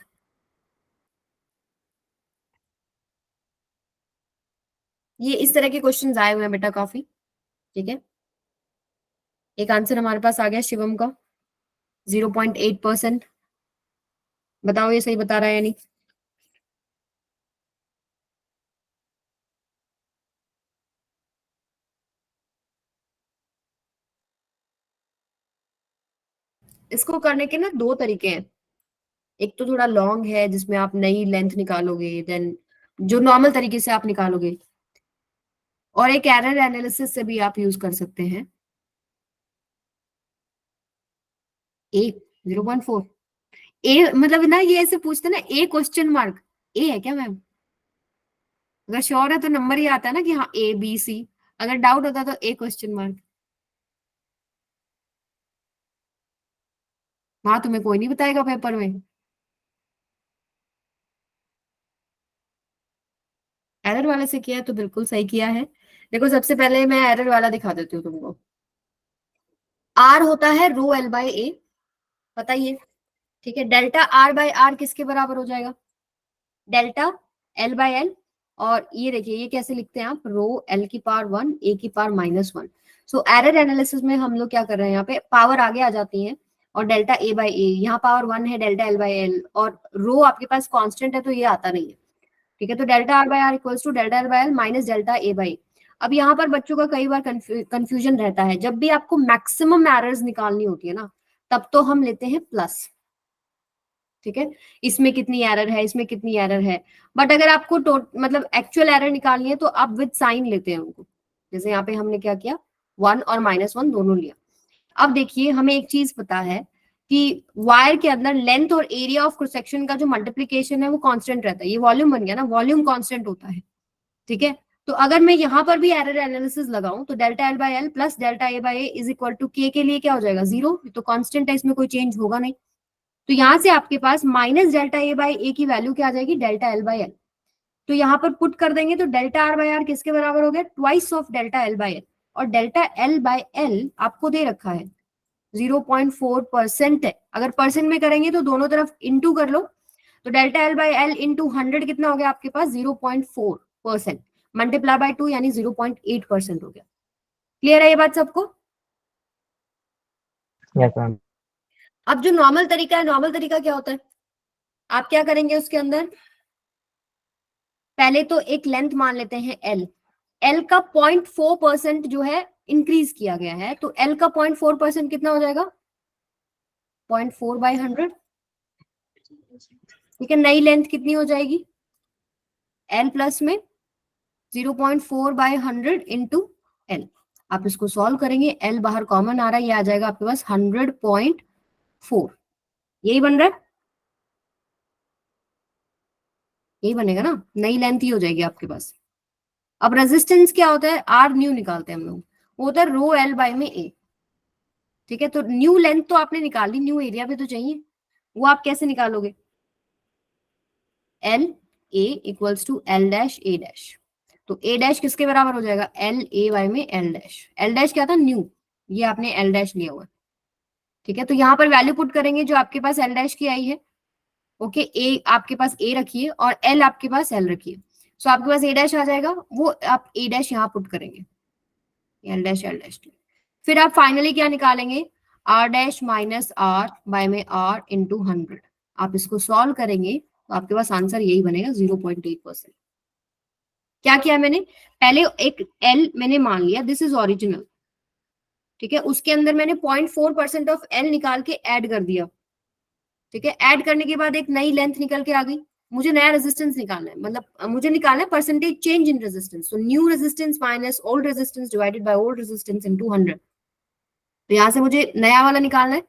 ये इस तरह के क्वेश्चंस आए हुए हैं बेटा काफी। ठीक है, एक आंसर हमारे पास आ गया शिवम का, 0.8%। बताओ ये सही बता रहा है या नहीं। इसको करने के ना 2 तरीके हैं, एक तो थोड़ा लॉन्ग है जिसमें आप नई लेंथ निकालोगे, देन जो नॉर्मल तरीके से आप निकालोगे, और एक एरर एनालिसिस से भी आप यूज कर सकते हैं। ए 0.4, ए मतलब ना ये ऐसे पूछते ना, ए क्वेश्चन मार्क, ए है क्या मैम, अगर श्योर है तो नंबर ही आता है ना कि हाँ ए बी सी, अगर डाउट होता तो ए क्वेश्चन मार्क। वहां तुम्हें कोई नहीं बताएगा पेपर में। एरर वाले से किया है तो बिल्कुल सही किया है। देखो सबसे पहले मैं एरर वाला दिखा देती हूँ तुमको। आर होता है रो एल बाय ए, बताइए। ठीक है, डेल्टा आर बाय आर किसके बराबर हो जाएगा, डेल्टा एल बाय एल। और ये देखिए ये कैसे लिखते हैं आप, रो एल की पावर 1 ए की पावर -1। सो एरर एनालिसिस में हम लोग क्या कर रहे हैं, यहाँ पे पावर आगे आ जाती है, और डेल्टा ए बाय ए, यहाँ पावर 1 है, डेल्टा एल बाय एल, और रो आपके पास कांस्टेंट है तो ये आता नहीं है। ठीक है, तो delta are by R equals to delta L by L minus delta A by. अब यहाँ पर बच्चों का कई बार कंफ्यूजन रहता है, जब भी आपको मैक्सिमम एरर्स निकालनी होती है ना, तब तो हम लेते हैं प्लस। ठीक है, इसमें कितनी एरर है, इसमें कितनी एरर है, बट अगर आपको मतलब एक्चुअल एरर निकालनी है तो आप विद साइन लेते हैं उनको। जैसे यहाँ पे हमने क्या किया, 1 और -1 दोनों लिया। अब देखिए हमें एक चीज पता है कि वायर के अंदर लेंथ और एरिया ऑफ क्रॉस सेक्शन का जो मल्टीप्लीकेशन है वो कांस्टेंट रहता है, ये वॉल्यूम बन गया ना, वॉल्यूम कांस्टेंट होता है। ठीक है, तो अगर मैं यहाँ पर भी एरर एनालिसिस लगाऊं तो delta L by L plus delta A by A is equal to के लिए क्या हो जाएगा, 0, तो कांस्टेंट है, इसमें कोई चेंज होगा नहीं। तो यहां से आपके पास माइनस डेल्टा ए बाय ए की वैल्यू क्या आ जाएगी, डेल्टा एल बाय एल। तो यहाँ पर पुट कर देंगे तो डेल्टा आर बाय आर किसके बराबर हो गया, twice of delta L by L, और डेल्टा एल बाय एल आपको दे रखा है 0.4% है। अगर परसेंट में करेंगे तो दोनों तरफ इंटू कर लो, तो delta L by L into 100 कितना हो गया आपके पास, 0.4%, मल्टीप्लाई बाय 2 यानी 0.8% हो गया। क्लियर है ये बात सबको। Yes ma'am. अब जो नॉर्मल तरीका है, नॉर्मल तरीका क्या होता है, आप क्या करेंगे उसके अंदर, पहले तो एक लेंथ मान लेते हैं एल, एल का 0.4% जो है इंक्रीज किया गया है, तो एल का 0.4% कितना हो जाएगा, 0.4/100। ठीक है, नई लेंथ कितनी हो जाएगी, एल प्लस में 0.4/100 इंटू एल। आप इसको सॉल्व करेंगे, एल बाहर कॉमन आ रहा है, ये आ जाएगा आपके पास 100.4, यही बन रहा है, यही बनेगा ना, नई लेंथ ही हो जाएगी आपके पास। अब रेजिस्टेंस क्या होता है, आर न्यू निकालते हैं हम लोग, वो होता है रो एल बाय में ए। ठीक है, तो न्यू लेंथ तो आपने निकाल ली, न्यू एरिया भी तो चाहिए, वो आप कैसे निकालोगे, L A equals to L dash A dash, तो ए डैश किसके बराबर हो जाएगा, एल ए वाई में एल डैश, एल डैश क्या था न्यू, ये आपने एल डैश लिया हुआ है। ठीक है, तो यहाँ पर वैल्यू पुट करेंगे जो आपके पास एल डैश की आई है, ओके, ए आपके पास ए रखिए और एल आपके पास एल रखिए, सो आपके पास ए डैश आ जाएगा, वो आप ए डैश यहाँ पुट करेंगे, एल डैश। फिर आप फाइनली क्या निकालेंगे, R dash minus R by में आर इंटू 100। आप इसको सॉल्व करेंगे तो आपके पास आंसर यही बनेगा, 0.8%। क्या किया मैंने, पहले एक एल मैंने मान लिया, दिस इज ओरिजिनल। ठीक है, उसके अंदर मैंने 0.4% ऑफ एल निकाल के ऐड कर दिया। ठीक है, ऐड करने के बाद एक नई लेंथ निकल के आ गई, मुझे नया रेजिस्टेंस निकालना है, मतलब मुझे निकालना है परसेंटेज चेंज इन रेजिस्टेंस, तो new resistance minus old resistance divided by old resistance into 100। तो यहाँ से मुझे नया वाला निकालना है,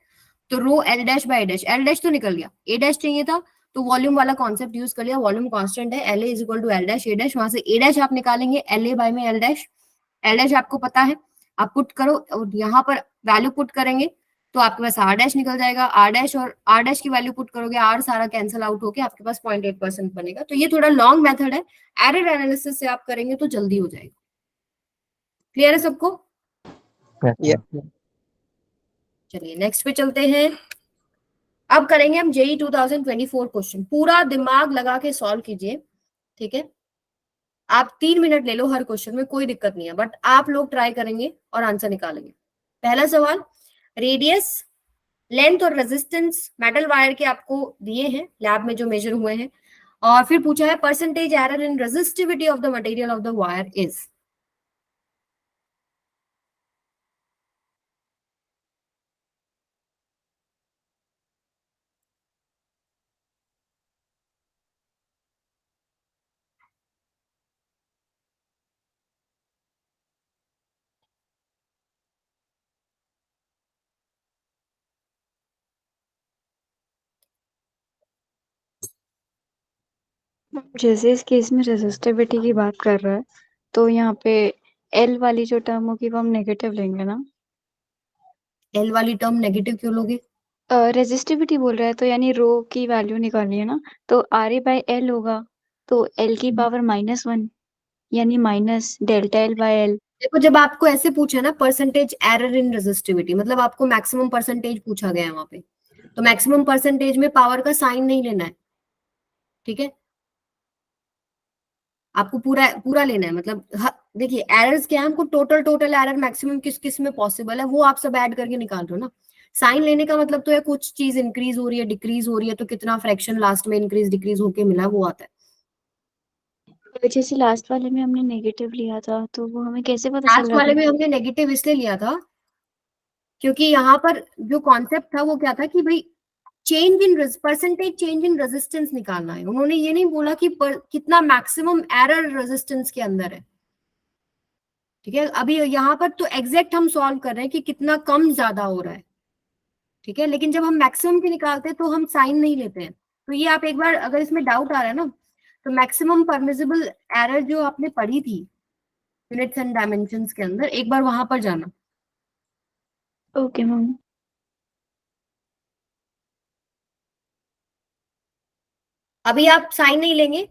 तो rho L dash by dash, L dash तो निकल गया, ए डैश चाहिए था, तो वॉल्यूम वाला कॉन्सेप्ट यूज कर लिया, वॉल्यूम कांस्टेंट है, L A is equal to L dash A dash, वहां से ए डैश आप निकालेंगे एल ए बाय में एल डैश, एल डैश आपको पता है, आप पुट करो और यहाँ पर वैल्यू पुट करेंगे तो आपके पास आर डैश निकल जाएगा, आर डैश और आर डैश की वैल्यू पुट करोगे, आर सारा कैंसिल आउट होके आपके पास 0.8% बनेगा। तो ये थोड़ा लॉन्ग मेथड है, एरर एनालिसिस से आप करेंगे तो जल्दी हो जाएगा। क्लियर है सबको, Yes, Yeah. ma'am. चलिए नेक्स्ट पे चलते हैं। अब करेंगे हम जेई 2024 क्वेश्चन, पूरा दिमाग लगा के सॉल्व कीजिए। ठीक है, आप 3 मिनट ले लो हर क्वेश्चन में, कोई दिक्कत नहीं है, बट आप लोग ट्राई करेंगे और आंसर निकालेंगे। पहला सवाल, रेडियस, लेंथ और रेजिस्टेंस मेटल वायर के आपको दिए हैं लैब में जो मेजर हुए हैं, और फिर पूछा है percentage error in resistivity of the material of the wire is. जैसे इस केस में रेजिस्टिविटी की बात कर रहा है, तो यहाँ पे एल वाली जो टर्म होगी वो हम नेगेटिव लेंगे ना। एल वाली टर्म नेगेटिव क्यों लोगे, रेजिस्टिविटी बोल रहा है तो यानी रो की वैल्यू निकालनी है ना, तो आर ए बाय एल होगा, तो एल की पावर -1 यानी minus delta L by L. देखो जब आपको ऐसे पूछा ना परसेंटेज एरर इन रेजिस्टिविटी, मतलब आपको मैक्सिमम परसेंटेज पूछा गया है वहां पे, तो मैक्सिमम परसेंटेज में पावर का साइन नहीं लेना है। ठीक है, आपको पूरा पूरा लेना है, मतलब देखिए एरर्स क्या है, हमको टोटल एरर मैक्सिमम किस किस में पॉसिबल है वो आप सब ऐड करके निकाल रहे हो ना। साइन लेने का मतलब तो है कुछ चीज इंक्रीज हो रही है डिक्रीज हो रही है, तो कितना फ्रैक्शन लास्ट में इंक्रीज डिक्रीज होके मिला वो आता है। जैसे लास्ट वाले में हमने नेगेटिव लिया था, तो वो हमें कैसे पता चल लास्ट रहा वाले था? में हमने नेगेटिव इसलिए लिया था क्योंकि यहाँ पर जो कॉन्सेप्ट था वो क्या था कि भाई change in percentage change in resistance निकालना है, उन्होंने ये नहीं बोला कि कितना मैक्सिमम एरर रेजिस्टेंस के अंदर है। ठीक है, अभी यहाँ पर तो एग्जैक्ट हम सॉल्व कर रहे हैं कि कितना कम ज्यादा हो रहा है। ठीक है, लेकिन जब हम मैक्सिमम की निकालते हैं तो हम साइन नहीं लेते हैं, तो ये आप एक बार अगर इसमें डाउट आ रहा है ना, तो मैक्सिमम परमिसिबल एरर जो आपने पढ़ी थी यूनिट्स एंड डायमेंशंस के अंदर, एक बार वहां पर जाना। Okay ma'am. अभी आप साइन नहीं लेंगे,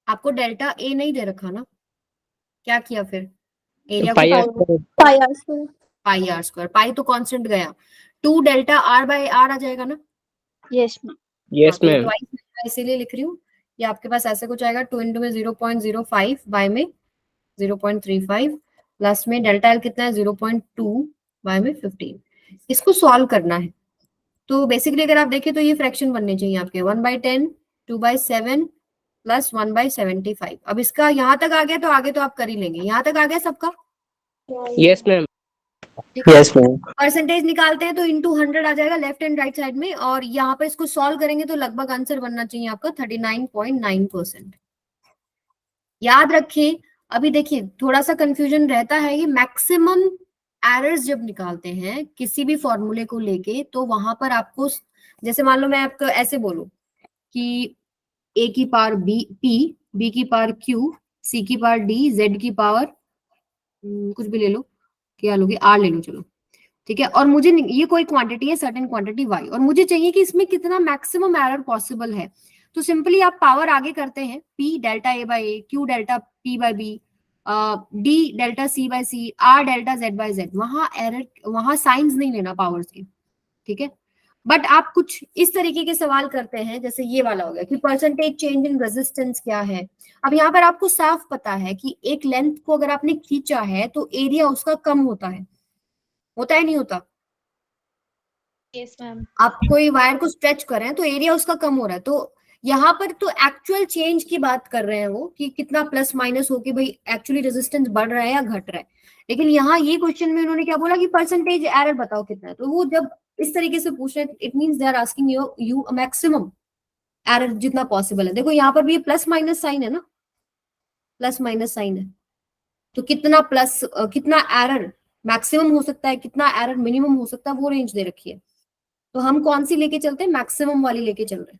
आपको डेल्टा ए नहीं दे रखा ना, क्या किया फिर? एरिया को pi r pi r square. Pi r square, pi तो कांस्टेंट गया, 2 डेल्टा आर बाय आर आ जाएगा ना। Yes ma'am. यस तो ये मैम ट्वाइस मैं इसीलिए लिख रही हूँ। ये आपके पास ऐसे कुछ आएगा, 2 इंटू में 0.05, बाय में 0.35, प्लस में डेल्टा एल कितना है 0.2, बाय में 15। इसको सॉल्व करना है। तो बेसिकली अगर आप देखें तो ये फ्रैक्शन बनने चाहिए आपके 1/10, 2/7 प्लस 1/75। अब इसका यहाँ तक आ गया तो आगे तो आप कर ही लेंगे। यहाँ तक आ गया सबका? यस मैम ठीक है। Yes ma'am. परसेंटेज निकालते हैं तो इंटू 100 आ जाएगा लेफ्ट एंड राइट साइड में, और यहाँ पे इसको सॉल्व करेंगे तो लगभग आंसर बनना चाहिए आपका 39.9%। याद रखिए, अभी देखिए थोड़ा सा कंफ्यूजन रहता है, ये मैक्सिमम एरर्स जब निकालते हैं किसी भी फॉर्मूले को लेके, तो वहां पर आपको, जैसे मान लो मैं आपको ऐसे बोलूं कि ए की पावर बी पी, बी की पावर क्यू, सी की पावर डी, जेड की पावर कुछ भी ले लो, क्या लोगे, आर ले लो, चलो ठीक है। और मुझे ये कोई क्वांटिटी है, सर्टेन क्वांटिटी वाई, और मुझे चाहिए कि इसमें कितना मैक्सिमम एरर पॉसिबल है। तो सिंपली आप पावर आगे करते हैं, P delta A by A, Q delta P by B, D delta C by C, R delta Z by Z. वहां एरर, वहां साइंस नहीं लेना पावर्स के, ठीक है। बट आप कुछ इस तरीके के सवाल करते हैं, जैसे ये वाला हो गया कि परसेंटेज चेंज इन रेजिस्टेंस क्या है। अब यहाँ पर आपको साफ पता है कि एक लेंथ को अगर आपने खींचा है तो एरिया उसका कम होता है नहीं होता? Yes ma'am. आप कोई वायर को स्ट्रेच कर रहे हैं तो एरिया उसका कम हो रहा है। तो यहाँ पर तो एक्चुअल चेंज की बात कर रहे हैं वो, कि कितना प्लस माइनस हो के भाई एक्चुअली रेजिस्टेंस बढ़ रहा है या घट रहा है। लेकिन यहाँ ये क्वेश्चन में उन्होंने क्या बोला कि परसेंटेज एरर बताओ कितना है। तो वो जब इस तरीके से पूछ रहे हैं, it means they are asking you maximum error जितना पॉसिबल है। देखो यहाँ पर भी प्लस माइनस साइन है ना, प्लस माइनस साइन है। तो कितना प्लस कितना एरर मैक्सिमम हो सकता है, कितना एरर मिनिमम हो सकता है, वो रेंज दे रखी है। तो हम कौन सी लेके चलते हैं? मैक्सिमम वाली लेके चल रहे हैं,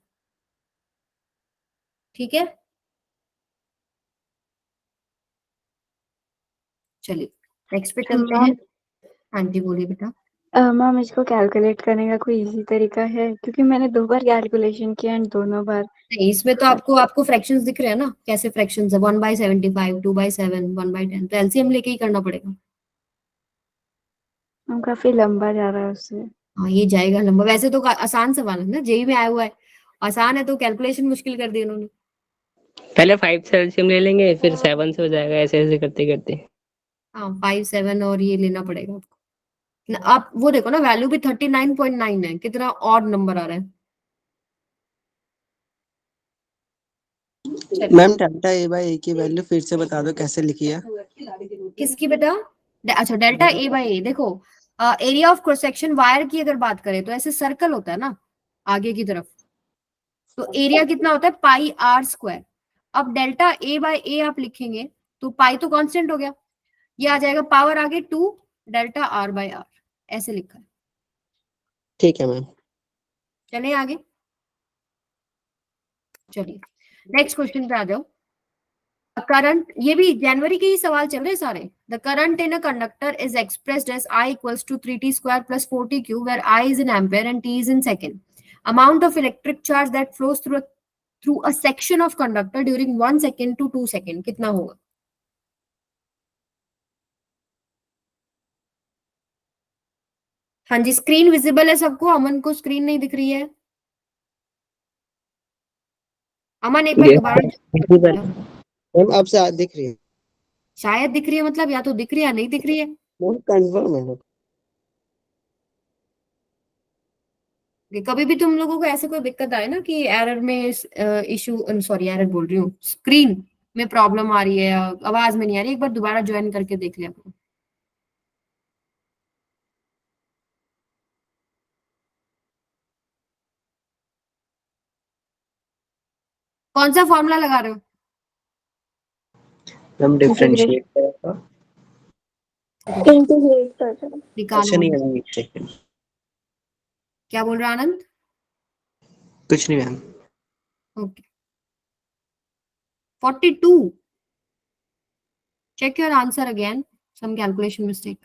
ठीक है। चलिए नेक्स्ट पे चलते हैं। हाँ जी बोलिए बेटा। मैम इसको कैलकुलेट करने का कोई इजी तरीका है? क्योंकि मैंने 2 बार कैलकुलेशन किया एंड दोनों बार नहीं, इसमें तो आपको फ्रैक्शंस दिख रहे हैं ना, कैसे फ्रैक्शंस है, 1/75, 2/7, 1/10, तो एलसीएम लेके ही करना पड़ेगा। काफी लंबा जा रहा है उससे। हाँ ये जाएगा लंबा। वैसे तो आसान सवाल है ना, जेई में आया हुआ है, आसान है, तो कैलकुलेशन मुश्किल कर दी उन्होंने। पहले 5 से एलसीएम ले लेंगे, फिर 7 से हो जाएगा, ऐसे ऐसे करते करते। हाँ 5, 7 और ये लेना पड़ेगा आपको। आप वो देखो ना, वैल्यू भी 39.9 है, कितना ऑड नंबर आ रहा है। चलिए। मैम डेल्टा ए बाय ए की वैल्यू फिर से बता दो कैसे लिखी है? किसकी बेटा? अच्छा डेल्टा ए बाय ए, देखो area of cross section wire की अगर बात करें तो ऐसे सर्कल होता है ना आगे की तरफ, तो एरिया कितना होता है? पाई आर स्क्वायर। अब डेल्टा ए बाय ए आप लिखेंगे तो पाई तो कांस्टेंट हो गया, ये आ जाएगा पावर आगे 2 डेल्टा आर बाय आर, ऐसे लिखा है। ठीक है मैम। चले आगे, चलिए नेक्स्ट क्वेश्चन पे आ जाओ। करंट, ये भी जनवरी के ही सवाल चल रहे हैं सारे। The current in a conductor is expressed as I equals to 3t square plus 4t cube, where I is in ampere and t is in second. Amount of electric charge that flows through a section of conductor during 1 second to 2 second कितना होगा? हाँ जी, screen visible है सबको? अमन को screen नहीं दिख रही है? अमन एक बार दोबारा Visible. मैम आपसे दिख रही है? शायद दिख रही है, मतलब या तो दिख रही है या नहीं दिख रही है। मैम कंफर्म है। कि कभी भी तुम लोगों को ऐसे कोई दिक्कत आए ना कि एरर में इशू, सॉरी एरर बोल रही हूँ, स्क्रीन में प्रॉब्लम आ रही है, आवाज में नहीं आ रही, एक बार दोबारा ज्वाइन करके देख लिया करो। कौन सा फॉर्मूला लगा रहे हो? मैम डिफरेंशिएट करेगा। इंटीग्रेट कर रहे हैं। निकालो अच्छा नहीं आंसर। मैम, एक सेकंड। क्या बोल रहा है आनंद? कुछ नहीं ma'am. Okay 42, check your answer again, some calculation mistake.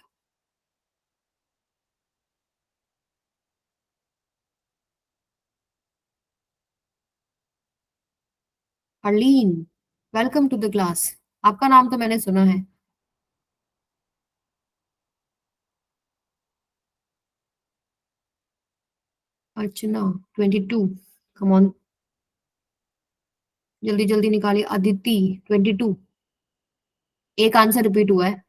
Arlene, welcome to the class. आपका नाम तो मैंने सुना है। अर्चना 22। कम ऑन, जल्दी जल्दी निकालिए। अदिति 22। एक आंसर रिपीट हुआ है।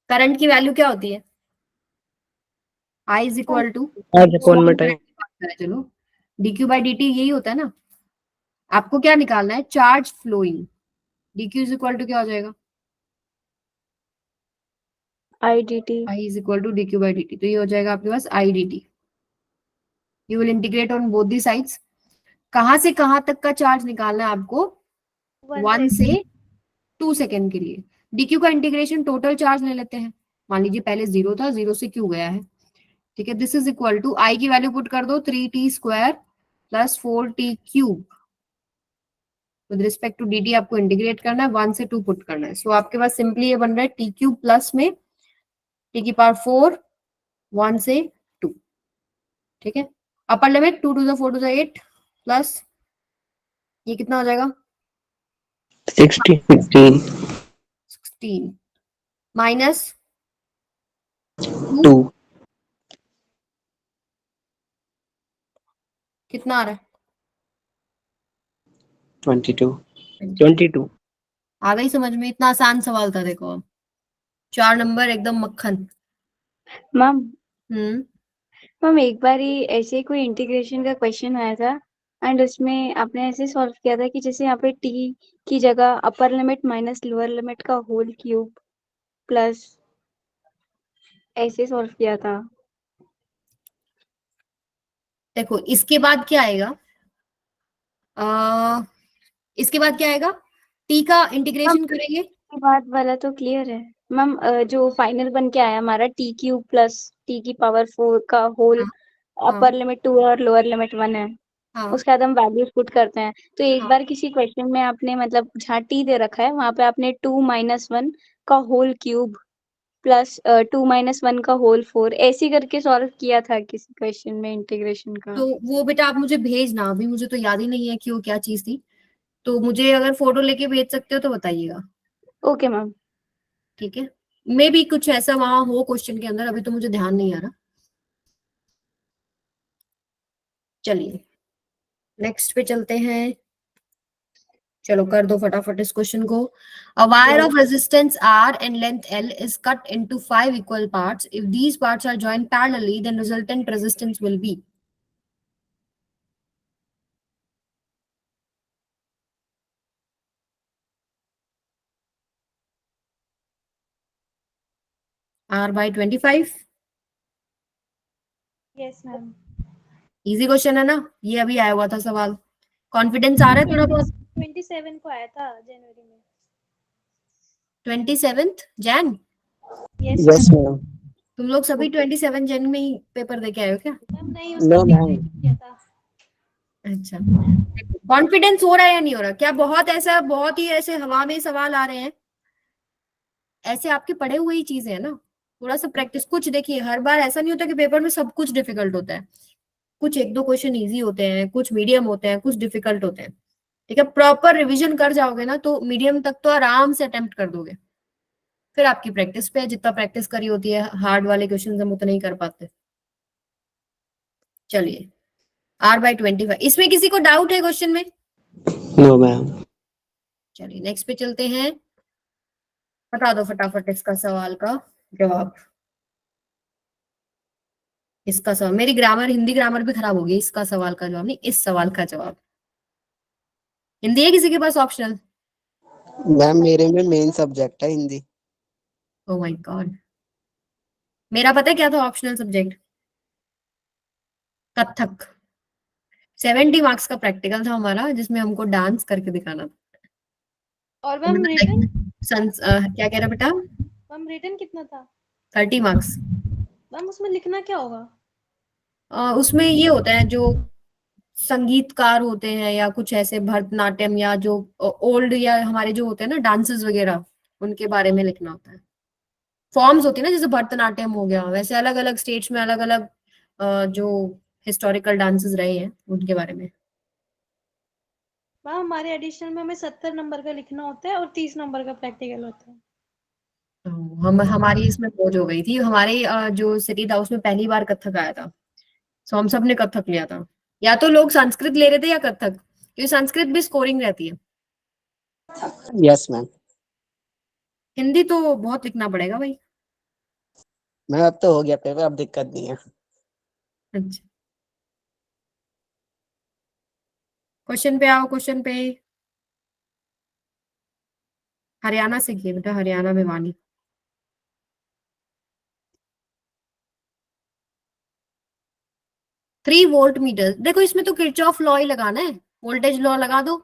करंट की वैल्यू क्या होती है? आई इज इक्वल टू, आज अपन में टाइम चलो dq बाई dt यही होता है ना। आपको क्या निकालना है? Charge flowing. dq is equal to क्या हो जाएगा? I D T. i is equal to dq by dt, तो ये हो जाएगा आपके पास i dt। You will integrate on both the sides. कहां से कहां तक का चार्ज निकालना है आपको? 1 से 2 सेकेंड के लिए। dq का इंटीग्रेशन टोटल चार्ज ले लेते हैं। मान लीजिए पहले 0 था, 0 से q गया है, ठीक है। This is equal to i की वैल्यू पुट कर दो 3t square plus 4t cube. With respect to dt आपको इंटीग्रेट करना है, 1 से 2 पुट करना है। सो आपके पास सिंपली ये बन रहा है t क्यूब प्लस में t की पावर 4, 1 से 2, ठीक है। Upper limit 2 to the 4 to the 8 plus ये कितना हो जाएगा? 16 16 माइनस 2 कितना आ रहा है? 22 आ गई समझ में? इतना आसान सवाल था देखो। 4 नंबर एकदम मक्खन। मैम हम्म मैम एक बार ही ऐसे ही कोई इंटीग्रेशन का क्वेश्चन आया था एंड उसमें आपने ऐसे सॉल्व किया था कि जैसे यहाँ पे टी की जगह upper limit minus lower limit का होल क्यूब प्लस ऐसे सॉल्व किया था। देखो इसके बाद क्या आएगा? इसके बाद क्या आएगा? टी का इंटीग्रेशन करेंगे। ये बात वाला तो क्लियर है मैम। जो फाइनल बन के आया हमारा टी क्यूब प्लस टी की पावर 4 का होल हाँ अपर लिमिट 2 और लोअर लिमिट 1 है, हाँ उसके बाद हम वैल्यूज पुट करते हैं। तो एक हाँ। बार किसी क्वेश्चन में आपने मतलब जहाँ टी दे रखा है वहां पे आपने 2 माइनस 1 का होल क्यूब प्लस 2 माइनस 1 का होल 4 ऐसे करके सॉल्व किया था किसी क्वेश्चन में इंटीग्रेशन का। तो वो बेटा आप मुझे भेजना, अभी मुझे तो याद ही नहीं है कि वो क्या चीज थी। तो मुझे अगर फोटो लेके भेज सकते हो तो बताइएगा, ओके मैम। ठीक है। मे भी कुछ ऐसा वहां हो क्वेश्चन के अंदर, अभी तो मुझे ध्यान नहीं आ रहा। चलिए नेक्स्ट पे चलते हैं। चलो कर दो फटाफट इस क्वेश्चन को। A wire of resistance R and length L is cut into 5 equal parts. If these parts are joined parallelly, then resultant resistance will be. R by 25। Yes ma'am. Easy question है ना, ये अभी आया हुआ था सवाल। Confidence आ रहा है थोड़ा बहुत? 27 को आया था जनवरी में। 27 जैन? Yes yes ma'am. तुम लोग सभी 27 जन में ही पेपर दे के आए हो क्या? मैम, नहीं उसका नो मैम। किया था। अच्छा, कॉन्फिडेंस हो रहा है या नहीं हो रहा? क्या बहुत ऐसा, बहुत ही ऐसे हवा में सवाल आ रहे हैं? ऐसे आपके पढ़े हुए ही चीजें है ना, थोड़ा सा प्रैक्टिस। कुछ देखिए, हर बार ऐसा नहीं होता कि पेपर में सब कुछ डिफिकल्ट होता है। कुछ एक दो क्वेश्चन इजी होते हैं, कुछ मीडियम होते हैं, कुछ डिफिकल्ट होते हैं, ठीक है। प्रॉपर रिवीजन कर जाओगे ना तो मीडियम तक तो आराम से अटेम्प्ट कर दोगे। फिर आपकी प्रैक्टिस पे है, जितना प्रैक्टिस करी होती है हार्ड वाले क्वेश्चन हम उतना ही कर पाते। चलिए R by 25, इसमें किसी को डाउट है क्वेश्चन में? No ma'am. चलिए नेक्स्ट पे चलते हैं। बता दो फटाफट इसका सवाल का जवाब। इसका सवाल, मेरी ग्रामर, हिंदी ग्रामर भी खराब हो गई। इसका सवाल का जवाब नहीं, इस सवाल का जवाब। हिंदी है किसी के पास ऑप्शनल? मैम मेरे में मेन सब्जेक्ट है हिंदी। ओ माय गॉड, मेरा पता है क्या था ऑप्शनल सब्जेक्ट? कथक। 70 मार्क्स का प्रैक्टिकल था हमारा, जिसमें हमको डांस करके दिखाना था। और मैम रिटर्न? क्या कह रहा बेटा? मैम रिटर्न कितना था? 30 मार्क्स। मैम उसमें लिखना क्या होगा? उसमें ये होता है, जो संगीतकार होते हैं या कुछ ऐसे भरतनाट्यम या जो ओल्ड या हमारे जो होते हैं ना डांसेस वगैरह, उनके बारे में लिखना होता है। फॉर्म्स होती है ना, जैसे भरतनाट्यम हो गया, वैसे अलग अलग स्टेट्स में अलग अलग जो हिस्टोरिकल डांसेस रहे हैं उनके बारे में। मैम हमारे एडिशनल में हमें 70 नंबर का लिखना होता है और 30 नंबर का प्रैक्टिकल होता है। तो हम हमारी इसमें खोज हो गई थी, हमारे जो सिटी था उसमें पहली बार कथक आया था, सो हम सब ने कथक लिया था। या तो लोग संस्कृत ले रहे थे या कथक, क्योंकि संस्कृत भी स्कोरिंग रहती है। Yes ma'am. हिंदी तो बहुत लिखना पड़ेगा भाई। मैम अब तो हो गया पेपर, अब दिक्कत नहीं है। अच्छा, क्वेश्चन पे आओ, क्वेश्चन पे। हरियाणा से किए बेटा, हरियाणा भिवानी। 3 वोल्ट मीटर, देखो इसमें तो किरचॉफ लॉ ही लगाना है, वोल्टेज लॉ लगा दो।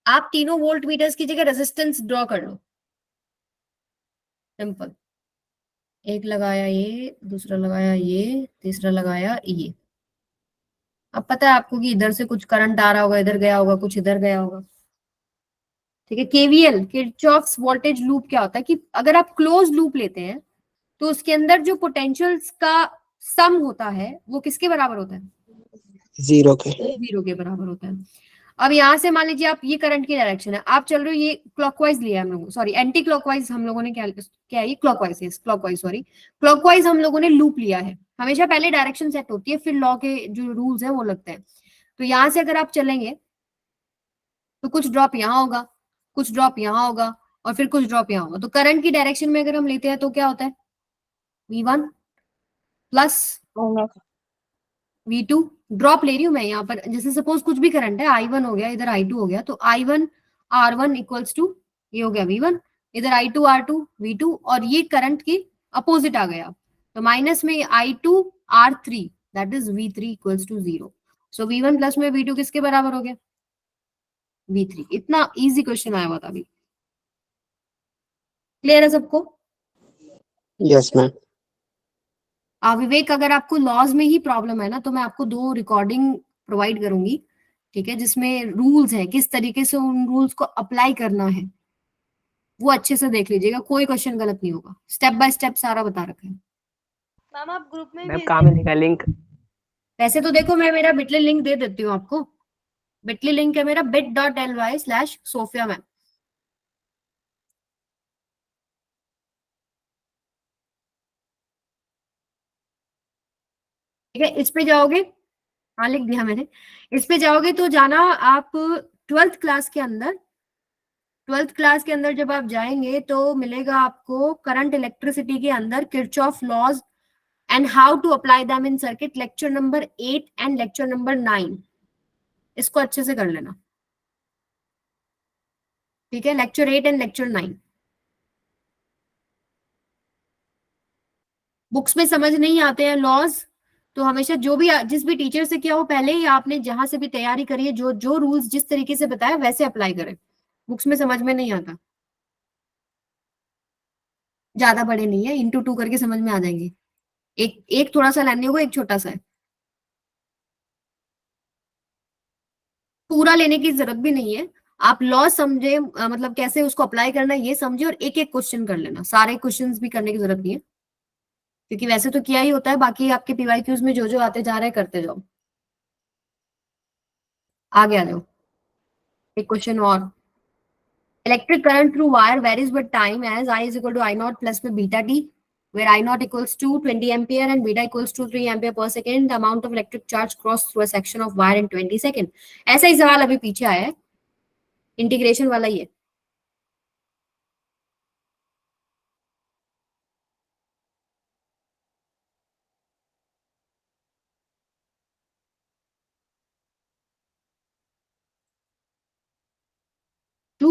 आप तीनों वोल्ट मीटर्स की जगह रेजिस्टेंस ड्रॉ कर लो, सिंपल। एक लगाया ये, दूसरा लगाया ये, तीसरा लगाया ये। अब पता है आपको कि इधर से कुछ करंट आ रहा होगा, इधर गया होगा, कुछ इधर गया होगा। ठीक है, केवीएल, किरचॉफ्स वोल्टेज लूप क्या होता है कि अगर आप क्लोज लूप लेते हैं तो उसके अंदर जो पोटेंशियल्स का सम होता है वो किसके बराबर होता है? 0 के। 0 के बराबर होता है। अब यहां से मान लीजिए आप, ये करंट की डायरेक्शन है, आप चल रहे हो, ये क्लॉकवाइज लिया हम लोगों, सॉरी एंटी क्लॉकवाइज हम लोगों ने, क्या क्या है ये, क्लॉकवाइज है, क्लॉकवाइज सॉरी, क्लॉकवाइज हम लोगों ने लूप लिया है। हमेशा पहले डायरेक्शन सेट होती है, फिर लॉ के जो रूल्स है वो लगते हैं। तो यहां से अगर आप चलेंगे तो कुछ ड्रॉप यहाँ होगा, कुछ ड्रॉप यहाँ होगा, और फिर कुछ ड्रॉप यहाँ होगा। तो करंट की डायरेक्शन में अगर हम लेते हैं तो क्या होता है, V1 प्लस V2। ड्रॉप ले रही हूं मैं यहाँ पर, जैसे सपोज कुछ भी करंट है, I1 हो गया, इधर I2 हो गया, तो I1 R1 इक्वल्स टू, ये हो गया V1, इधर I2 R2 V2, और ये करंट की अपोजिट आ गया, तो माइनस में I2 R3 that is V3 equals to 0। So V1 plus में V2 किसके बराबर हो गया? V3। इतना इजी क्वेश्चन आया हुआ था अभी। क्लियर है सबको? Yes ma'am. विवेक, अगर आपको लॉज में ही प्रॉब्लम है ना, तो मैं आपको 2 रिकॉर्डिंग प्रोवाइड करूंगी, ठीक है, जिसमें रूल्स है, किस तरीके से उन रूल्स को अप्लाई करना है, वो अच्छे से देख लीजिएगा, कोई क्वेश्चन गलत नहीं होगा, स्टेप बाय स्टेप सारा बता रखा है। मैम आप ग्रुप में मैम भेज कहाँ दिया? मिलेगा लिंक? वैसे तो देखो, मैं मेरा बिटली लिंक दे देती हूँ आपको, बिटली लिंक है मेरा bit.ly/सोफिया मैम। ठीक है, इस पे जाओगे, हाँ लिख दिया मैंने। इस पे जाओगे तो जाना आप 12th क्लास के अंदर जब आप जाएंगे तो मिलेगा आपको करंट इलेक्ट्रिसिटी के अंदर Kirchhoff laws and how to apply them in circuit, lecture number 8 and lecture number 9। इसको अच्छे से कर लेना, ठीक है, लेक्चर 8 एंड लेक्चर 9। बुक्स में समझ नहीं आते हैं लॉज, तो हमेशा जो भी, जिस भी टीचर से किया हो पहले ही आपने, जहां से भी तैयारी करी है, जो जो रूल्स जिस तरीके से बताया वैसे अप्लाई करें, बुक्स में समझ में नहीं आता। ज्यादा बड़े नहीं है, इंटू 2 करके समझ में आ जाएंगे। एक एक थोड़ा सा लेने होगा, एक छोटा सा है, पूरा लेने की जरूरत भी नहीं है। आप लॉ समझे, मतलब कैसे उसको अप्लाई करना है ये समझे, और एक एक क्वेश्चन कर लेना, सारे क्वेश्चंस भी करने की जरूरत नहीं है, क्योंकि वैसे तो किया ही होता है, बाकी आपके पीवाईक्यूज में जो जो आते जा रहे हैं करते जाओ। आगे आ जाओ, एक क्वेश्चन और। Electric current through wire varies with time as I is equal to I naught plus में beta t, where I naught equals to 20 ampere and beta equals to 3 ampere per second. The amount of electric charge crossed through a section of wire in 20 second. ऐसा ही सवाल अभी पीछे आया है, integration वाला ही है। To,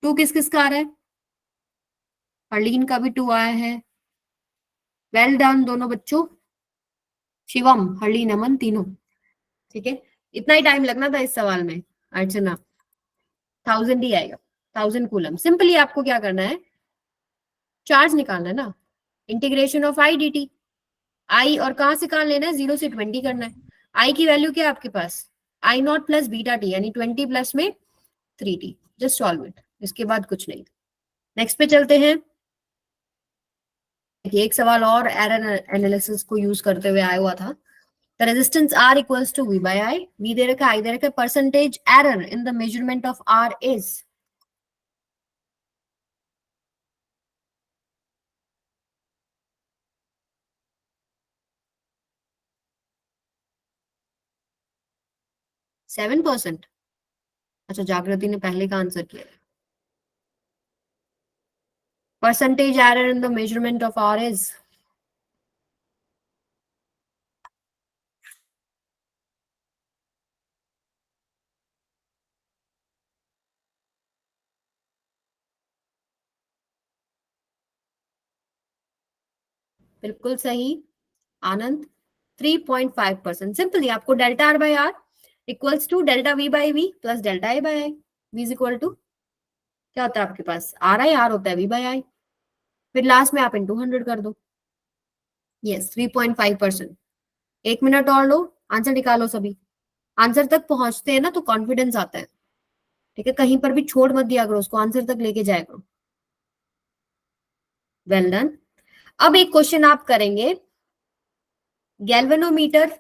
to किस किस का आ रहा है? हर्लीन का भी 2 आया है। वेल डन दोनों बच्चों, शिवम, हर्लीन, अमन, तीनों। ठीक है, इतना ही टाइम लगना था इस सवाल में। अर्चना 1000 ही आएगा, 1000 कूलम। सिंपली आपको क्या करना है, चार्ज निकालना है ना, integration of I D t. I और कहां से कहां लेना है, 0 से 20 करना है। आई की वैल्यू क्या है आपके पास, आई नॉट प्लस बीटा टी, यानी 20 प्लस में 3t। जस्ट सॉल्व इट, इसके बाद कुछ नहीं। नेक्स्ट पे चलते हैं। एक सवाल और एरर एनालिसिस को यूज करते हुए आया हुआ था। The resistance R equals to V by I। V दे रखा है, I दे रखा है। Percentage error in the measurement of R is 7%। अच्छा, जागृति ने पहले का आंसर किया। Percentage error in the measurement of R is बिल्कुल सही आनंद, 3.5%। सिंपली आपको delta R by R equals to delta V by V plus delta A by I. V is equal to क्या होता है आपके पास, आर आई, आर होता है we by I, फिर लास्ट में आप इन 200 कर दो। यस, 3.5%। 1 मिनट और लो, आंसर निकालो सभी। आंसर तक पहुंचते हैं ना तो कॉन्फिडेंस आता है। ठीक है, कहीं पर भी छोड़ मत दिया करो उसको, आंसर तक लेके जाया करो। Well done. अब एक क्वेश्चन आप करेंगे, गैल्वेनोमीटर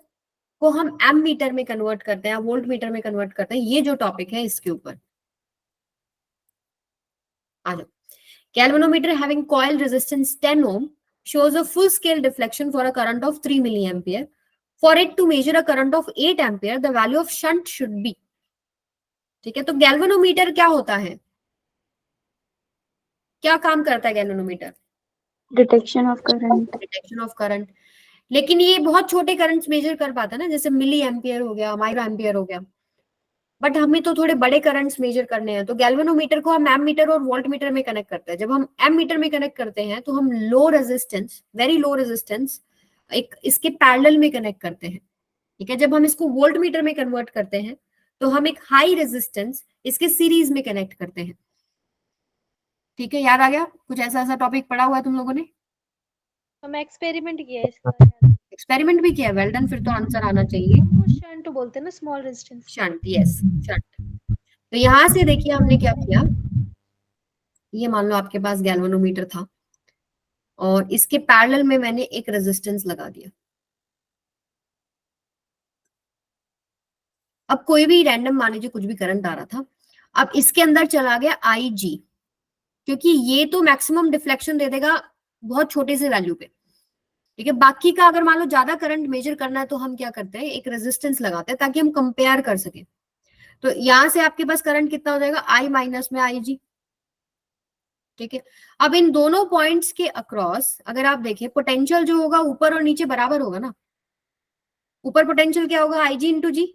को हम एम मीटर में कन्वर्ट करते हैं, वोल्ट मीटर में कन्वर्ट करते हैं। ये जो टॉपिक है इसके ऊपर आ जाओ। Galvanometer having coil resistance 10 ohm shows a full scale deflection for a current of 3 milliampere. For it to measure a current of 8 ampere, the value of shunt should be। ठीक है, तो गैल्वेनोमीटर क्या होता है, क्या काम करता है galvanometer, detection of current. Detection of current. लेकिन ये बहुत छोटे करंट्स मेजर कर पाता है ना, जैसे मिली एम्पियर हो गया, माइक्रो एम्पियर हो गया, बट हमें तो थोड़े बड़े करंट्स मेजर करने हैं। तो गैल्वेनोमीटर को हम एम मीटर और वोल्ट मीटर में कनेक्ट करते हैं। जब हम एम मीटर में कनेक्ट करते हैं तो हम low resistance, very low resistance एक इसके पैरेलल में कनेक्ट करते हैं। ठीक है, जब हम इसको वोल्ट मीटर में कन्वर्ट करते हैं तो हम एक हाई रेजिस्टेंस इसके सीरीज में कनेक्ट करते हैं। ठीक है, याद आ गया, कुछ ऐसा ऐसा टॉपिक पढ़ा हुआ है तुम लोगों ने, हम एक्सपेरिमेंट किया है इसका। एक्सपेरिमेंट भी किया, वेल डन, फिर तो आंसर आना चाहिए। वो शंट बोलते हैं ना, small resistance. Shunt, yes shunt. तो यहां से देखिए हमने क्या किया, ये मान लो आपके पास गैल्वेनोमीटर था और इसके पैरेलल में मैंने एक रेजिस्टेंस लगा दिया। अब कोई भी रैंडम मान लीजिए कुछ भी करंट आ रहा था, अब इसके अंदर चला गया आई जी, क्योंकि ये तो मैक्सिमम डिफ्लेक्शन दे देगा बहुत छोटे से वैल्यू पे। ठीक है, बाकी का अगर मान लो ज्यादा करंट मेजर करना है तो हम क्या करते हैं, एक रेजिस्टेंस लगाते हैं ताकि हम कंपेयर कर सके। तो यहां से आपके पास करंट कितना हो जाएगा, आई माइनस में आई जी। ठीक है, अब इन दोनों पॉइंट्स के अक्रॉस अगर आप देखें, पोटेंशियल जो होगा ऊपर और नीचे बराबर होगा ना। ऊपर पोटेंशियल क्या होगा, I G into G,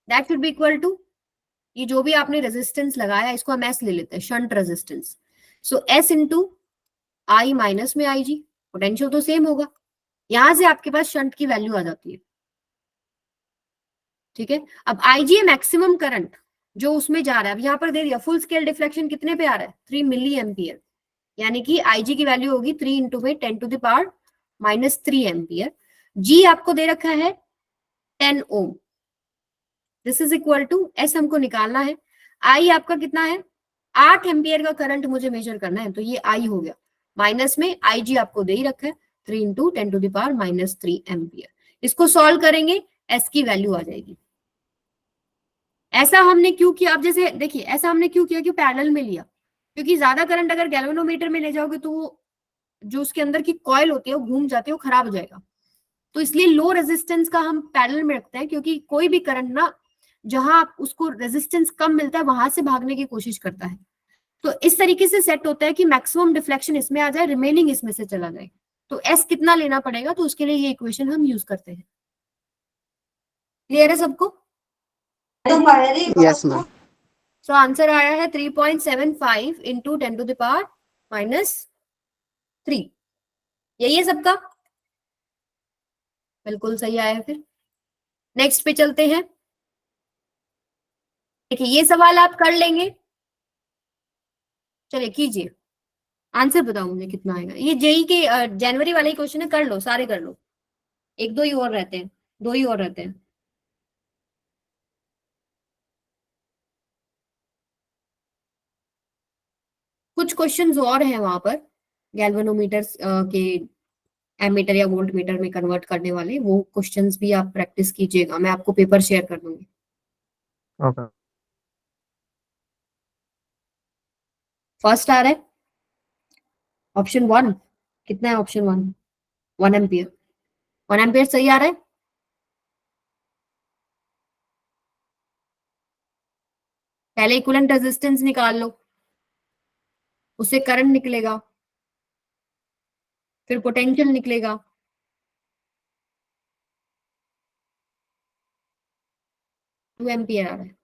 that should be equal to ये जो भी आपने रेजिस्टेंस लगाया इसको हम एस ले लेते हैं, शंट रेजिस्टेंस। सो एस इंटू आई माइनस में आई जी, पोटेंशियल तो सेम होगा। यहां से आपके पास शंट की वैल्यू आ जाती है। ठीक है, अब आई जी मैक्सिमम करंट जो उसमें जा रहा है, अब यहाँ पर दे दिया फुल स्केल डिफ्लेक्शन कितने पे आ रहा है, 3 मिली एम्पियर, यानी कि आईजी की वैल्यू होगी 3 इंटू में 10 to the power minus 3 ampere. G आपको दे रखा है 10 ohm, this is equal to S हमको निकालना है। आई आपका कितना है, 8 एम्पियर का करंट मुझे मेजर करना है, तो ये आई हो गया, माइनस में आई जी आपको दे ही रखा है 3 into 10 to the power minus 3 ampere. इसको सॉल्व करेंगे, एस की वैल्यू आ जाएगी। ऐसा हमने क्यों किया, अब जैसे देखिए ऐसा हमने क्यों किया कि पैरेलल में लिया, क्योंकि ज्यादा करंट अगर गैल्वेनोमीटर में ले जाओगे तो वो जो उसके अंदर की कॉइल होती है वो घूम जाती है, वो खराब हो जाएगा। तो इसलिए लो रेजिस्टेंस का हम पैरेलल में रखते हैं, क्योंकि कोई भी करंट ना जहां उसको रेजिस्टेंस कम मिलता है वहां से भागने की कोशिश करता है। तो इस तरीके से सेट होता है कि मैक्सिमम डिफ्लेक्शन इसमें आ जाए, रिमेनिंग इसमें से चला जाए। तो एस कितना लेना पड़ेगा, तो उसके लिए ये इक्वेशन हम यूज करते हैं। क्लियर है सबको? Yes ma'am. सो आंसर आया है 3.75 इंटू 10 टू द पावर -3, यही है सबका? बिल्कुल सही आया। फिर नेक्स्ट पे चलते हैं। देखिए ये सवाल आप कर लेंगे, चलिए कीजिए, आंसर बताओ मुझे कितना आएगा। ये जेई के जनवरी वाले ही क्वेश्चन है, कर लो सारे कर लो, एक दो ही और रहते हैं, दो ही और रहते हैं। कुछ क्वेश्चंस और हैं वहां पर गैल्वेनोमीटर के एमीटर या वोल्ट मीटर में कन्वर्ट करने वाले, वो क्वेश्चंस भी आप प्रैक्टिस कीजिएगा, मैं आपको पेपर शेयर कर दूंगी। ओके। फर्स्ट आ रहा है ऑप्शन 1, कितना है ऑप्शन 1? 1 एम्पियर। 1 एम्पियर सही आ रहा है? पहले इक्विवेलेंट रेजिस्टेंस निकाल लो, उससे करंट निकलेगा, फिर पोटेंशियल निकलेगा। 2 एम्पियर आ रहा है।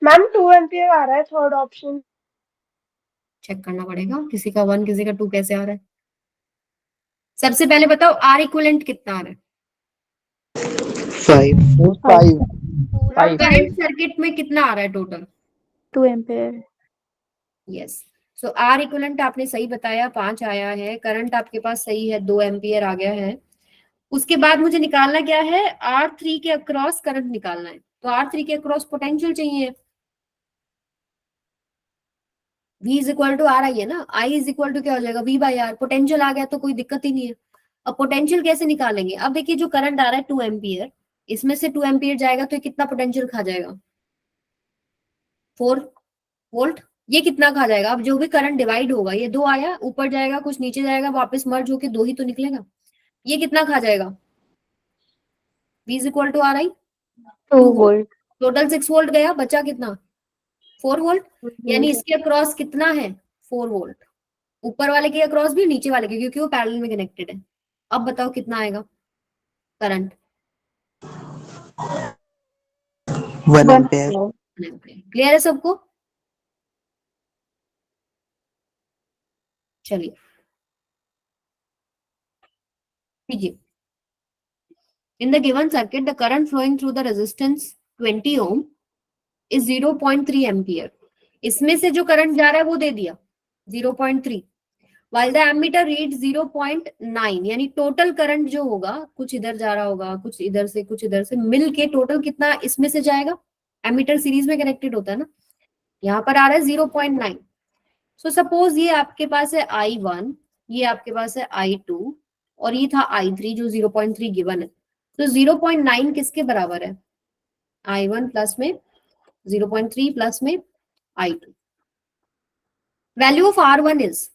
मैम 2 एम्पियर आ रहा है थर्ड ऑप्शन। चेक करना पड़ेगा, किसी का 1 किसी का 2 कैसे आ रहा है। सबसे पहले बताओ आर इक्विवेलेंट कितना आ रहा है? 5 पूरा करंट सर्किट में कितना आ रहा है total? 2 ampere. Yes, so R equivalent आपने सही बताया, 5 आया है। करंट आपके पास सही है, 2 एम्पियर आ गया है। उसके बाद मुझे निकालना क्या है, R3 के अक्रॉस करंट निकालना है, तो R3 के अक्रॉस पोटेंशियल चाहिए। V is equal to R I है ना, I इज इक्वल टू क्या हो जाएगा, V बाई आर। पोटेंशियल आ गया तो कोई दिक्कत ही नहीं है। अब पोटेंशियल कैसे निकालेंगे? अब देखिए जो करंट आ रहा है 2 एम्पियर, इसमें से 2 एम्पियर जाएगा तो ये कितना पोटेंशियल खा जाएगा? 4 वोल्ट। ये कितना खा जाएगा? अब जो भी करंट डिवाइड होगा, ये 2 आया, ऊपर जाएगा कुछ नीचे जाएगा, वापस मर्ज होके 2 ही तो निकलेगा। ये कितना खा जाएगा? V is equal to R I, 2 2 volt. Volt. Total 6 volt गया, बचा कितना? 4 वोल्ट। यानी इसके अक्रॉस कितना है? 4 वोल्ट। ऊपर वाले के अक्रॉस भी, नीचे वाले के, क्योंकि वो पैरेलल में कनेक्टेड है। अब बताओ कितना आएगा करंट? 1 एम्पेयर। क्लियर है सबको? चलिए कीजिए। In the given circuit, the current flowing through the resistance 20 ohm is 0.3 ampere. इसमें से जो करंट जा रहा है वो दे दिया 0.3, while the ammeter reads 0.9, यानी टोटल करंट जो होगा, कुछ इधर जा रहा होगा, कुछ इधर से, कुछ इधर से, मिल के टोटल कितना इसमें से जाएगा? एमीटर सीरीज में कनेक्टेड होता है ना, यहाँ पर आ रहा है 0.9। सो सपोज ये आपके पास है I1, ये आपके पास है I2, और ये था I3 जो 0.3 गिवन है। तो 0.9 किसके बराबर है? I1 प्लस में 0.3 प्लस में I2। Value of R1 is,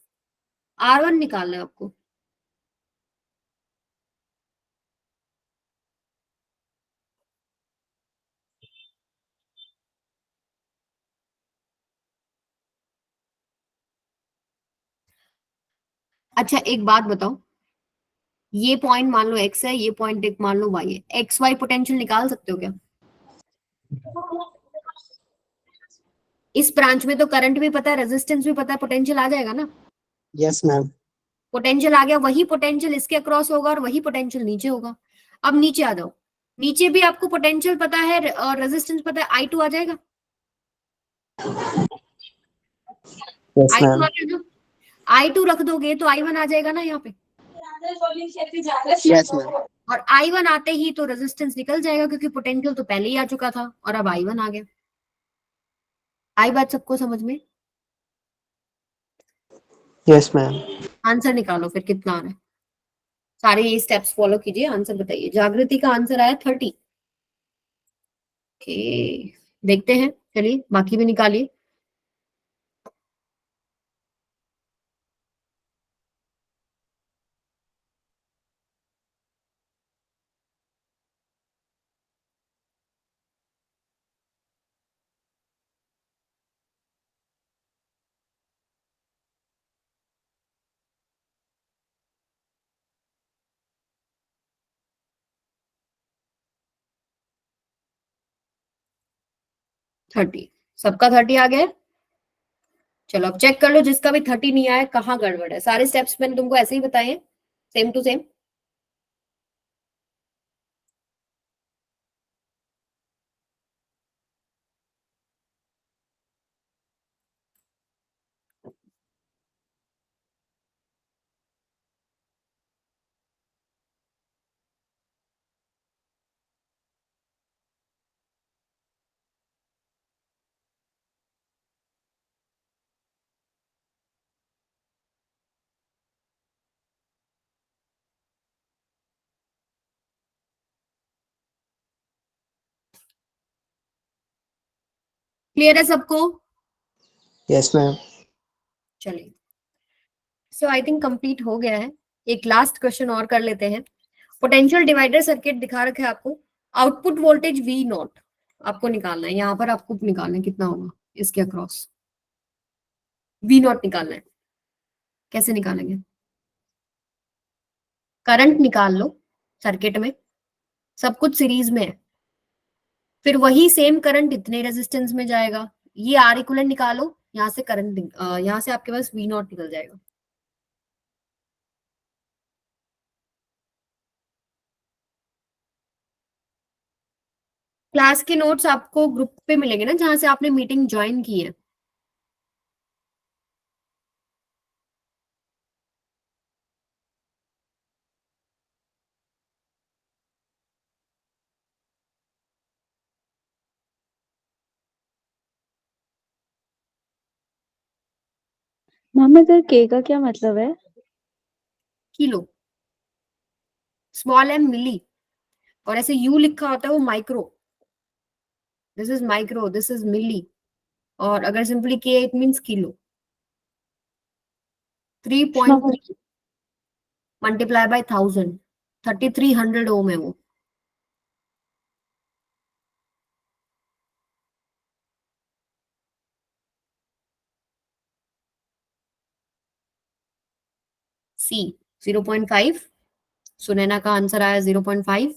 R1 निकालना है आपको। अच्छा एक बात बताओ, ये पॉइंट मान लो x है, ये पॉइंट एक मान लो y है, एक्स वाई पोटेंशियल निकाल सकते हो क्या? इस ब्रांच में तो करंट भी पता है, रेजिस्टेंस भी पता है, पोटेंशियल आ जाएगा ना। Yes ma'am. पोटेंशियल आ गया, वही पोटेंशियल इसके अक्रॉस होगा और वही पोटेंशियल नीचे होगा। अब नीचे आ जाओ, नीचे भी आपको पोटेंशियल पता है और रेजिस्टेंस पता है, I2 आ जाएगा। Yes I2 ma'am. आ गया ना, I2 रख दोगे तो I1 आ जाएगा ना यहाँ पे, यस मैम। और I1 आते ही तो रेजिस्टेंस निकल जाएगा, क्योंकि पोटेंशियल तो पहले ही आ चुका था और अब I1 आ गया। आई बात सबको समझ में? Yes ma'am. आंसर निकालो फिर कितना आ रहा है, सारे ये स्टेप्स फॉलो कीजिए, आंसर बताइए। जागृति का आंसर आया 30। ओके देखते हैं, चलिए बाकी भी निकालिए। थर्टी, सबका 30 आ गया। चलो अब चेक कर लो, जिसका भी 30 नहीं आया कहाँ गड़बड़ है। सारे स्टेप्स मैंने तुमको ऐसे ही बताए हैं, सेम टू सेम। क्लियर है सबको? Yes ma'am. चलिए, सो आई थिंक कंप्लीट हो गया है। एक लास्ट क्वेश्चन और कर लेते हैं। पोटेंशियल डिवाइडर सर्किट दिखा रखा है आपको। आउटपुट वोल्टेज वी नॉट आपको निकालना है, यहाँ पर आपको निकालना है कितना होगा इसके अक्रॉस। वी नॉट निकालना है। कैसे निकालेंगे? करंट निकाल लो सर्किट में, सब कुछ सीरीज में है, फिर वही सेम करंट इतने रेजिस्टेंस में जाएगा। ये आर इक्विवेलेंट निकालो, यहाँ से करंट यहाँ से आपके पास वी नॉट निकल जाएगा। क्लास के नोट्स आपको ग्रुप पे मिलेंगे ना, जहां से आपने मीटिंग ज्वाइन की है। मैम इधर के का क्या मतलब है? किलो, स्मॉल एम मिली, और ऐसे यू लिखा होता है वो micro. This is micro, this is milli, और अगर सिंपली के it means kilo. 3.3 multiply by 1000, 3300 ohm है वो। सी 0.5, सुनैना का आंसर आया 0.5।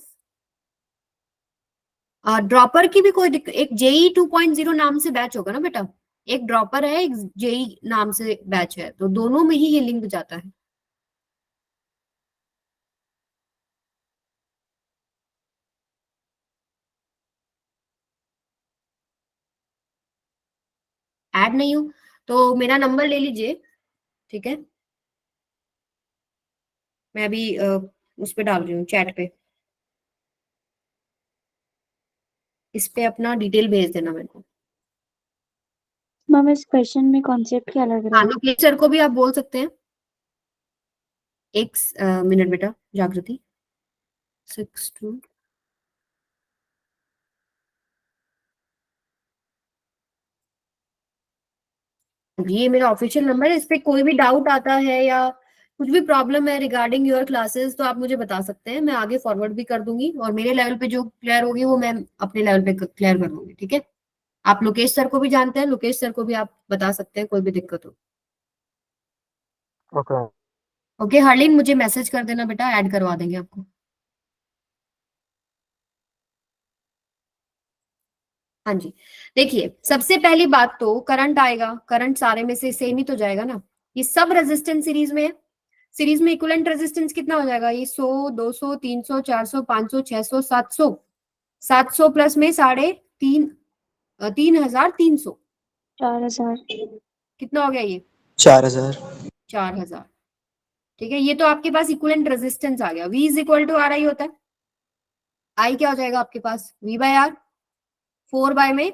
ड्रॉपर की भी कोई एक जेई 2.0 नाम से बैच होगा ना बेटा, एक ड्रॉपर है, एक जेई नाम से बैच है, तो दोनों में ही ये लिंक जाता है। ऐड नहीं हो तो मेरा नंबर ले लीजिए, ठीक है? मैं अभी उस पे डाल रही हूँ चैट पे, इस पे अपना डिटेल भेज देना मेरे को। मैम इस क्वेश्चन में कॉन्सेप्ट क्या लग रहा हाँ, है? लोकेश सर को भी आप बोल सकते हैं। एक मिनट बेटा, जागृति 62। ये मेरा ऑफिशियल नंबर है, इस पे कोई भी डाउट आता है या कुछ भी प्रॉब्लम है रिगार्डिंग योर क्लासेस तो आप मुझे बता सकते हैं, मैं आगे फॉरवर्ड भी कर दूंगी, और मेरे लेवल पे जो क्लियर होगी वो मैं अपने लेवल पे क्लियर कर दूंगी, ठीक है? आप लोकेश सर को भी जानते हैं, लोकेश सर को भी आप बता सकते हैं कोई भी दिक्कत हो। ओके। ओके हरलीन, मुझे मैसेज कर देना बेटा, ऐड करवा देंगे आपको। हाँ जी, देखिए सबसे पहली बात तो करंट आएगा, करंट सारे में से सेम ही तो जाएगा ना। ये सब रेजिस्टेंस सीरीज में है, सीरीज में इक्विवेलेंट रेजिस्टेंस कितना हो जाएगा? ये 100, 200, 300, 400, 500, 600, 700, 700 प्लस में 3,300, 4000। कितना हो गया ये? 4000। 4000, ठीक है? ये तो आपके पास इक्विवेलेंट रेजिस्टेंस आ गया। V is equal to R I होता है, आई क्या हो जाएगा आपके पास? V बाय आर, 4 बाय में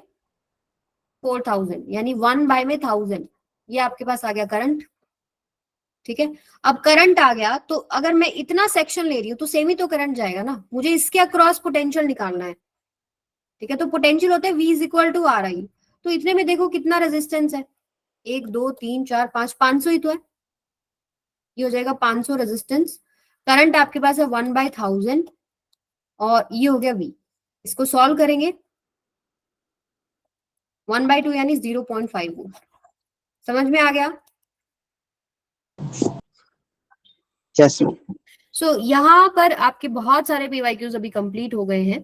4000, यानी 1 बाय में 1000, ये आपके पास आ गया करंट, ठीक है? अब करंट आ गया तो अगर मैं इतना सेक्शन ले रही हूँ तो सेम ही तो करंट जाएगा ना, मुझे इसके अक्रॉस पोटेंशियल निकालना है, ठीक है? तो पोटेंशियल होता है V is equal to R I. तो इतने में देखो कितना रेजिस्टेंस है, 1 2 3 4 5, 500 ही तो है, ये हो जाएगा 500 रेजिस्टेंस। करंट आपके पास है 1 बाय 1000, और ये हो गया V। इसको सॉल्व करेंगे, 1 बाय 2 यानी 0.5 वोल्ट। समझ में आ गया? Yes ma'am. सो यहाँ पर आपके बहुत सारे पीवाईक्यूज अभी कंप्लीट हो गए हैं।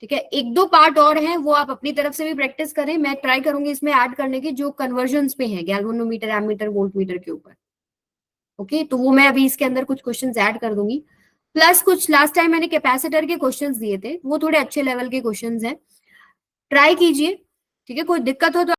ठीक है, एक दो पार्ट और हैं, वो आप अपनी तरफ से भी प्रैक्टिस करें, मैं ट्राई करूंगी इसमें ऐड करने की जो कन्वर्जन्स पे है गैल्वेनोमीटर, एमीटर, वोल्टमीटर के ऊपर। ओके, तो वो मैं अभी इसके अंदर कुछ क्वेश्चंस ऐड कर दूंगी, प्लस कुछ लास्ट टाइम मैंने कैपेसिटर के क्वेश्चंस दिए थे, वो थोड़े अच्छे लेवल के क्वेश्चंस हैं, ट्राई कीजिए। ठीक है, कोई दिक्कत हो तो